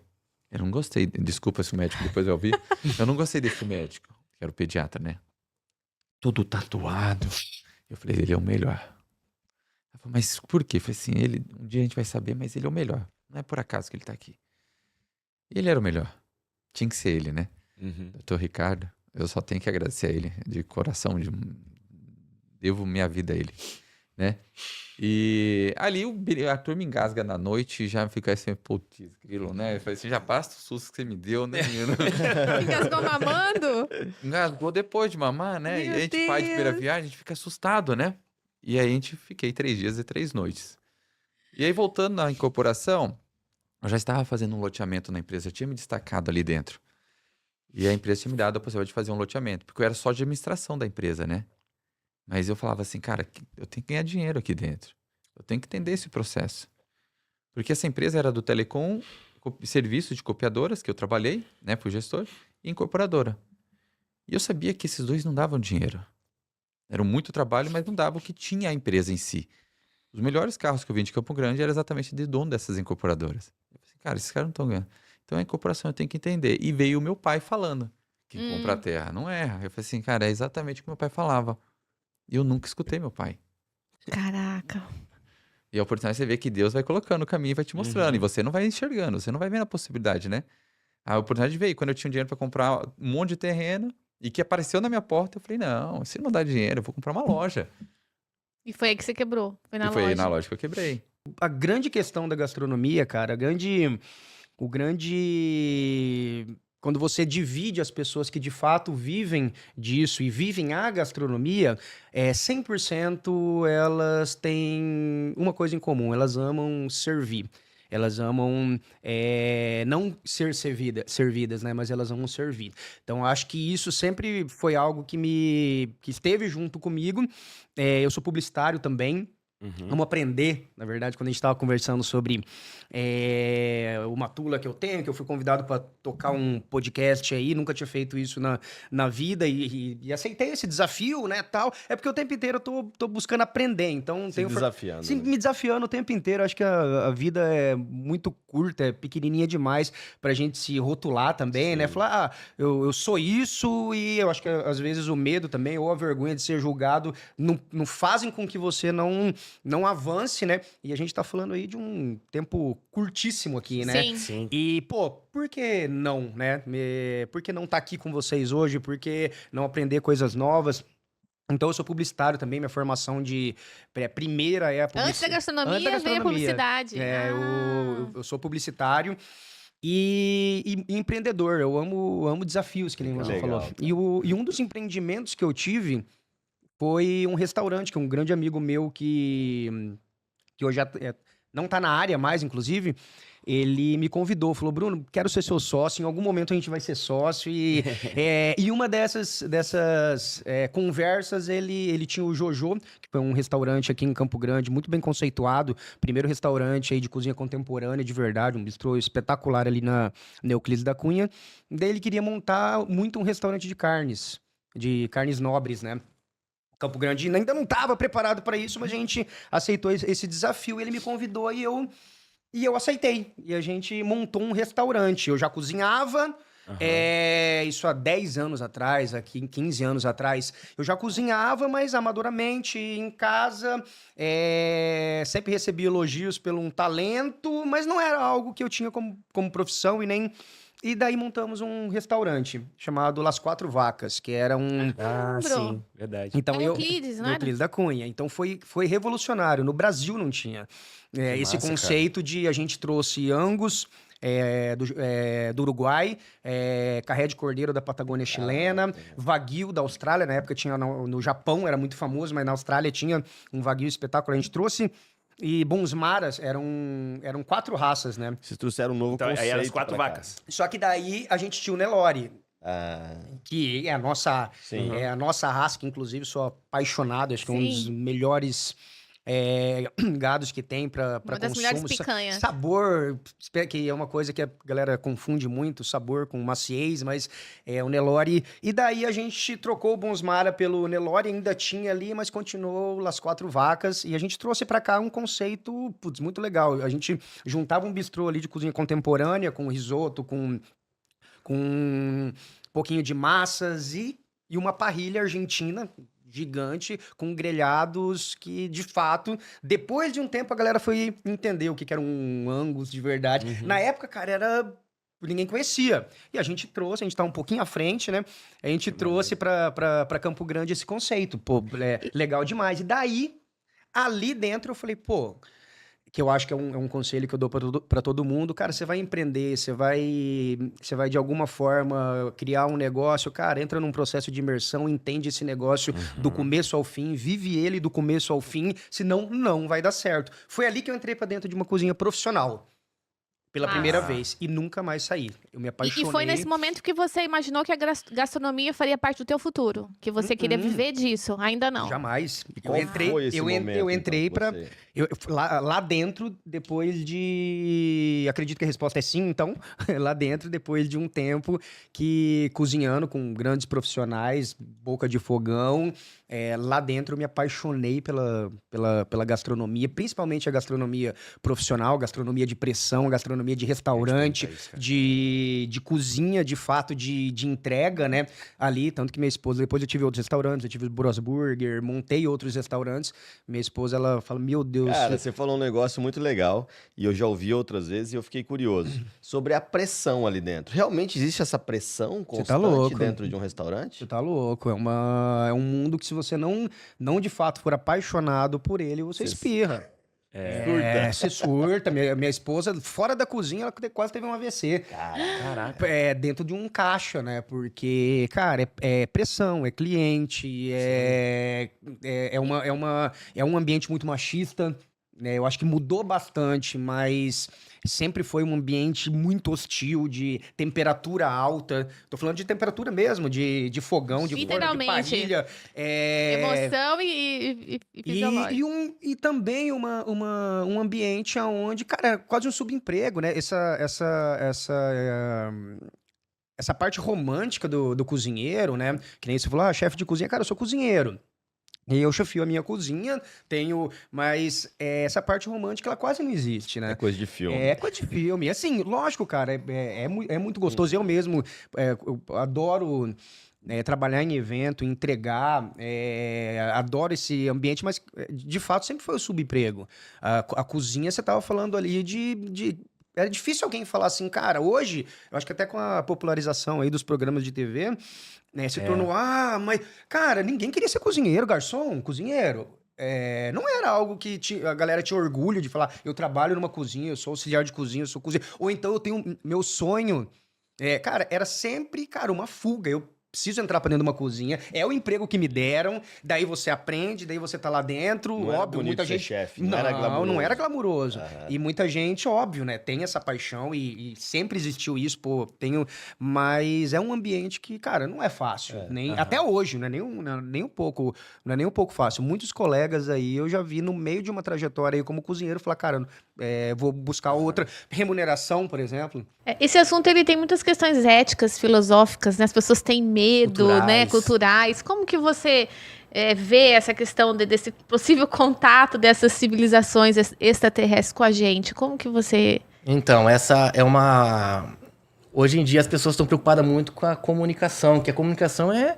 eu não gostei, desculpa se o médico depois vai ouvir, eu não gostei desse médico, que era o pediatra, né? Todo tatuado. Eu falei, ele é o melhor. Ela falou, mas por quê? Eu falei assim, um dia a gente vai saber, mas ele é o melhor. Não é por acaso que ele tá aqui. Ele era o melhor. Tinha que ser ele, né? Doutor Ricardo, eu só tenho que agradecer a ele, de coração, devo minha vida a ele, né? E ali o Arthur me engasga na noite e já fica assim, putz, grilo, né? Eu falei assim, já basta o susto que você me deu, né, menino? Engasgou mamando? Engasgou depois de mamar, né? E a gente, pai de primeira viagem, a gente fica assustado, né? E aí a gente fiquei 3 dias e 3 noites. E aí, voltando na incorporação, eu já estava fazendo um loteamento na empresa, eu tinha me destacado ali dentro. E a empresa tinha me dado a possibilidade de fazer um loteamento, porque eu era só de administração da empresa, né? Mas eu falava assim, cara, eu tenho que ganhar dinheiro aqui dentro. Eu tenho que entender esse processo. Porque essa empresa era do Telecom, serviço de copiadoras, que eu trabalhei, né? Fui gestor, e incorporadora. E eu sabia que esses dois não davam dinheiro. Era muito trabalho, mas não dava o que tinha a empresa em si. Os melhores carros que eu vim de Campo Grande eram exatamente de dono dessas incorporadoras. Eu falei, cara, esses caras não estão ganhando. Então a incorporação eu tenho que entender. E veio o meu pai falando, quem compra a terra não erra. Eu falei assim, cara, é exatamente o que meu pai falava. E eu nunca escutei meu pai. Caraca. E a oportunidade você vê que Deus vai colocando o caminho e vai te mostrando. E você não vai enxergando, você não vai vendo a possibilidade, né? A oportunidade veio. Quando eu tinha dinheiro para comprar um monte de terreno e que apareceu na minha porta, eu falei, não, se não dá dinheiro, eu vou comprar uma loja. E foi aí que você quebrou? Foi na E foi loja? aí na loja que eu quebrei. A grande questão da gastronomia, cara, o grande quando você divide as pessoas que de fato vivem disso e vivem a gastronomia, 100% elas têm uma coisa em comum, elas amam servir. Elas amam não ser servidas, né? Mas elas amam servir. Então, acho que isso sempre foi algo que esteve junto comigo. Eu sou publicitário também. Vamos aprender, na verdade, quando a gente estava conversando sobre uma tula que eu tenho, que eu fui convidado para tocar um podcast aí, nunca tinha feito isso na vida e aceitei esse desafio, né, tal. É porque o tempo inteiro eu tô buscando aprender, então... Desafiando. Sim, me desafiando o tempo inteiro. Acho que a vida é muito curta, é pequenininha demais pra gente se rotular também, né? Falar, eu sou isso, e eu acho que às vezes o medo também, ou a vergonha de ser julgado, não fazem com que você não avance, né? E a gente tá falando aí de um tempo curtíssimo aqui, né? Sim. E, pô, por que não, né? Por que não tá aqui com vocês hoje? Por que não aprender coisas novas? Então, eu sou publicitário também, minha formação de primeira é a publicidade. Antes da gastronomia, veio a publicidade. Eu sou publicitário e empreendedor. Eu amo desafios, que nem você falou. E um dos empreendimentos que eu tive foi um restaurante, que um grande amigo meu que hoje não tá na área mais, inclusive, ele me convidou, falou, Bruno, quero ser seu sócio, em algum momento a gente vai ser sócio. E uma dessas conversas, ele tinha o Jojo, que foi um restaurante aqui em Campo Grande, muito bem conceituado, primeiro restaurante aí de cozinha contemporânea, de verdade, um bistrô espetacular ali na Euclides da Cunha. Daí ele queria montar muito um restaurante de carnes nobres, né? Campo Grande ainda não estava preparado para isso, mas a gente aceitou esse desafio, ele me convidou e eu aceitei. E a gente montou um restaurante. Eu já cozinhava, isso há 10 anos atrás, aqui 15 anos atrás. Eu já cozinhava, mas amadoramente, em casa. Sempre recebi elogios pelo um talento, mas não era algo que eu tinha como profissão e nem... E daí montamos um restaurante chamado Las Quatro Vacas, que era um... sim, verdade. Então, Euclides, não era? Euclides da Cunha. Então foi revolucionário. No Brasil não tinha esse massa, conceito de a gente trouxe Angus do Uruguai, carré de cordeiro da Patagônia chilena, Wagyu da Austrália, na época tinha no Japão, era muito famoso, mas na Austrália tinha um Wagyu espetacular. A gente trouxe. E Bons Maras eram 4 raças, né? Vocês trouxeram um novo conceito. Aí eram as 4 vacas. Só que daí a gente tinha o Nelore. Que é a nossa raça, que inclusive sou apaixonado, acho que é um dos melhores gados que tem para consumo. Uma das melhores picanhas. Sabor, que é uma coisa que a galera confunde muito, sabor com maciez, mas o Nelore. E daí a gente trocou o Bons Mara pelo Nelore, ainda tinha ali, mas continuou Las Quatro Vacas. E a gente trouxe para cá um conceito, muito legal. A gente juntava um bistrô ali de cozinha contemporânea, com risoto, com um pouquinho de massas e uma parrilha argentina gigante, com grelhados que, de fato, depois de um tempo a galera foi entender o que era um Angus de verdade. Na época, cara, ninguém conhecia. E a gente tá um pouquinho à frente, né? A gente trouxe pra Campo Grande esse conceito. Pô, legal demais. E daí, ali dentro, eu falei, pô... Que eu acho que é um conselho que eu dou para todo mundo. Cara, você vai empreender, você vai de alguma forma criar um negócio. Cara, entra num processo de imersão, entende esse negócio do começo ao fim, vive ele do começo ao fim, senão não vai dar certo. Foi ali que eu entrei para dentro de uma cozinha profissional. Pela primeira vez. E nunca mais saí. Eu me apaixonei. E foi nesse momento que você imaginou que a gastronomia faria parte do teu futuro? Que você queria viver disso? Ainda não. Jamais. Eu entrei para lá dentro, depois de... Acredito que a resposta é sim, então. Lá dentro, depois de um tempo que cozinhando com grandes profissionais, boca de fogão. Lá dentro eu me apaixonei pela gastronomia, principalmente a gastronomia profissional, gastronomia de pressão, gastronomia de restaurante, de cozinha, de fato, de entrega, né? Ali, tanto que minha esposa, depois eu tive outros restaurantes, eu tive o Bros Burger, montei outros restaurantes. Minha esposa, ela fala, meu Deus... Cara, você falou um negócio muito legal, e eu já ouvi outras vezes, e eu fiquei curioso, sobre a pressão ali dentro. Realmente existe essa pressão constante dentro de um restaurante? Você tá louco, é um mundo que se você não de fato for apaixonado por ele, você espirra. Você surta. Minha esposa, fora da cozinha, ela quase teve um AVC. Caraca. Dentro de um caixa, né? Porque, cara, é pressão, é cliente, é um ambiente muito machista. Né? Eu acho que mudou bastante, mas sempre foi um ambiente muito hostil, de temperatura alta. Tô falando de temperatura mesmo, de fogão, de forno, de parrilha. Emoção e fisiológico. E também um ambiente onde, cara, quase um subemprego, né? Essa parte romântica do cozinheiro, né? Que nem você falou, chefe de cozinha. Cara, eu sou cozinheiro. E eu chefio a minha cozinha, mas essa parte romântica, ela quase não existe, né? É coisa de filme. É coisa de filme. Assim, lógico, cara, é muito gostoso. Eu mesmo eu adoro trabalhar em evento, entregar, adoro esse ambiente, mas de fato sempre foi o subemprego. A cozinha, você tava falando ali era difícil alguém falar assim, cara, hoje, eu acho que até com a popularização aí dos programas de TV, né, se tornou, mas, cara, ninguém queria ser cozinheiro, garçom, cozinheiro. Não era algo que a galera tinha orgulho de falar, eu trabalho numa cozinha, eu sou auxiliar de cozinha, eu sou cozinheiro. Ou então eu tenho meu sonho. Cara, era sempre, cara, uma fuga. Eu preciso entrar pra dentro de uma cozinha, é o emprego que me deram, daí você aprende, daí você tá lá dentro, Não era óbvio, bonito muita ser gente... chefe, não era glamuroso. Não era glamuroso. E muita gente, óbvio, né, tem essa paixão e sempre existiu isso, mas é um ambiente que, cara, não é fácil, até hoje, não é nem um pouco fácil. Muitos colegas aí, eu já vi no meio de uma trajetória aí como cozinheiro, falar, cara, vou buscar outra remuneração, por exemplo. Esse assunto, ele tem muitas questões éticas, filosóficas, né? As pessoas têm medo, né? Culturais. Como que você vê essa questão desse possível contato dessas civilizações extraterrestres com a gente? Como que você... Então, essa é uma... Hoje em dia as pessoas estão preocupadas muito com a comunicação, que a comunicação é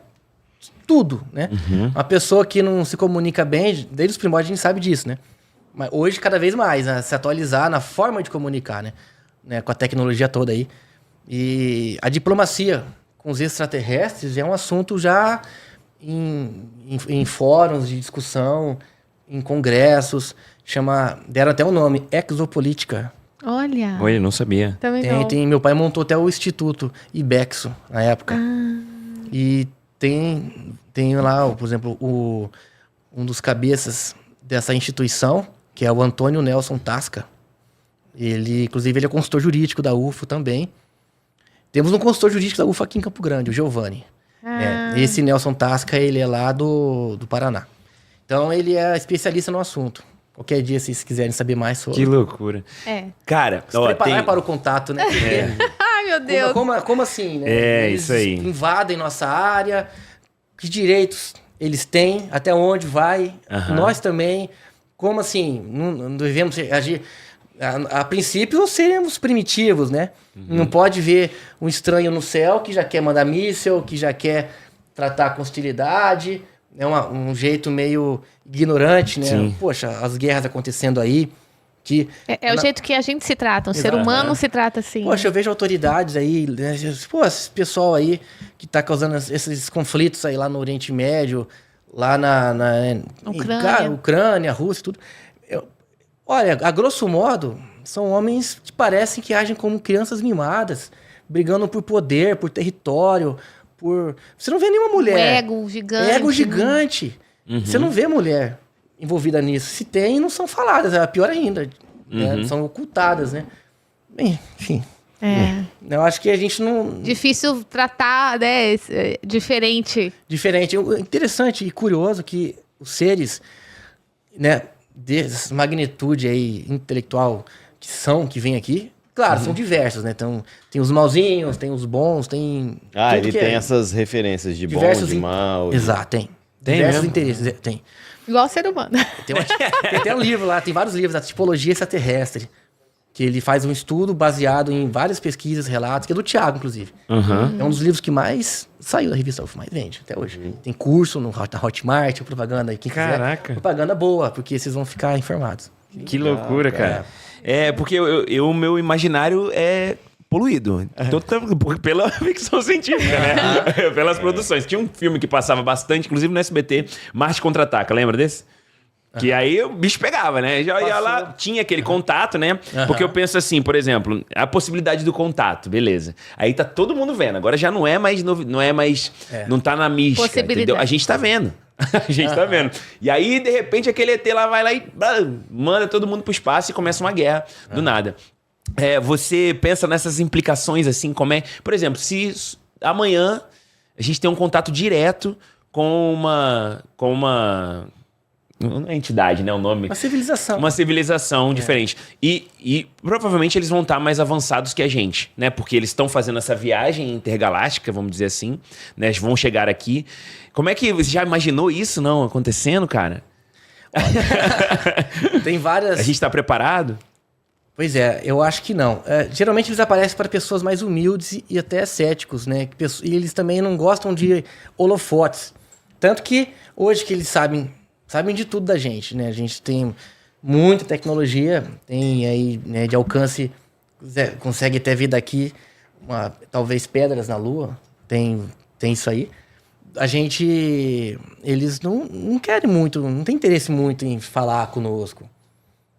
tudo, né? Uma pessoa que não se comunica bem, desde os primórdios a gente sabe disso, né? Mas hoje, cada vez mais, né? Se atualizar na forma de comunicar, né? Com a tecnologia toda aí. E a diplomacia com os extraterrestres é um assunto já em fóruns de discussão, em congressos, deram até o nome, exopolítica. Olha! Oi, não sabia. Também não. Meu pai montou até o Instituto Ibexo, na época. E tem lá, por exemplo, um dos cabeças dessa instituição, que é o Antônio Nelson Tasca. Inclusive, ele é consultor jurídico da UFO também. Temos um consultor jurídico da UFO aqui em Campo Grande, o Giovanni. Esse Nelson Tasca, ele é lá do Paraná. Então, ele é especialista no assunto. Qualquer dia, se vocês quiserem saber mais sobre. Que loucura. Cara, se preparar para o contato, né? Ai, meu Deus. Como assim, né? Eles isso aí. invadem nossa área. Que direitos eles têm? Até onde vai? Nós também. Como assim? Não devemos agir... A princípio, seremos primitivos, né? Não pode ver um estranho no céu que já quer mandar míssil, que já quer tratar com hostilidade. É um jeito meio ignorante, né? Sim. Poxa, as guerras acontecendo aí. O jeito que a gente se trata. Um ser humano se trata assim. Poxa, eu vejo autoridades aí, né? Pô, esse pessoal aí que tá causando esses conflitos aí lá no Oriente Médio, lá na Ucrânia, Rússia, tudo. Olha, a grosso modo, são homens que parecem que agem como crianças mimadas, brigando por poder, por território, Você não vê nenhuma mulher. Ego gigante. Ego gigante. Você não vê mulher envolvida nisso. Se tem, não são faladas, é pior ainda. Né? São ocultadas, né? Bem, enfim. Eu acho que a gente não... Difícil tratar, né? Diferente. Diferente. Interessante e curioso que os seres, né, dessa magnitude aí intelectual que vem aqui, claro, são diversos, né? Então, tem os malzinhos, tem os bons, tem... ele tem essas referências de bom, de mal. Exato, tem. Diversos mesmo? interesses, tem. Igual ser humano. Tem até um livro lá, tem vários livros da tipologia extraterrestre, que ele faz um estudo baseado em várias pesquisas, relatos, que é do Thiago, inclusive. É um dos livros que mais saiu da revista UFO, mais vende até hoje. Tem curso na Hotmart, propaganda aí, quem quiser. Propaganda boa, porque vocês vão ficar informados. Que loucura, cara. Porque o meu imaginário é poluído. Pela ficção científica, né? Pelas produções. Tinha um filme que passava bastante, inclusive no SBT, Marte Contra-Ataca. Lembra desse? Que aí o bicho pegava, né? Já ia lá, tinha aquele contato, né? Porque eu penso assim, por exemplo, a possibilidade do contato, beleza. Aí tá todo mundo vendo. Agora já não é mais, não tá na mística, entendeu? A gente tá vendo. A gente tá vendo. E aí, de repente, aquele ET lá vai lá e manda todo mundo pro espaço e começa uma guerra do nada. Você pensa nessas implicações, assim, como é... Por exemplo, se amanhã a gente tem um contato direto com uma não é entidade, né? O nome. Uma civilização. Uma civilização diferente. E provavelmente eles vão estar mais avançados que a gente, né? Porque eles estão fazendo essa viagem intergaláctica, vamos dizer assim, né? Eles vão chegar aqui. Como é que você já imaginou isso não acontecendo, cara? Tem várias... A gente tá preparado? Pois é, eu acho que não. Geralmente eles aparecem para pessoas mais humildes e até céticos, né? E eles também não gostam de holofotes. Tanto que hoje que eles sabem de tudo da gente, né? A gente tem muita tecnologia, tem aí, né, de alcance, consegue ter vida aqui, talvez pedras na Lua, tem isso aí. Eles não querem muito, não tem interesse muito em falar conosco.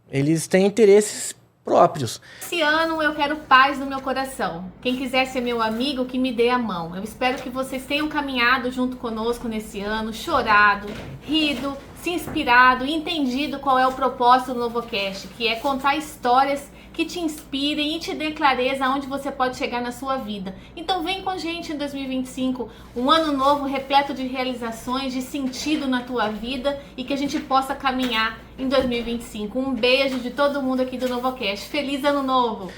Eles têm interesses próprios. Esse ano eu quero paz no meu coração. Quem quiser ser meu amigo, que me dê a mão. Eu espero que vocês tenham caminhado junto conosco nesse ano, chorado, rido, se inspirado e entendido qual é o propósito do NovoCast, que é contar histórias que te inspirem e te dê clareza aonde você pode chegar na sua vida. Então vem com a gente em 2025, um ano novo repleto de realizações, de sentido na tua vida e que a gente possa caminhar em 2025. Um beijo de todo mundo aqui do NovoCast. Feliz Ano Novo!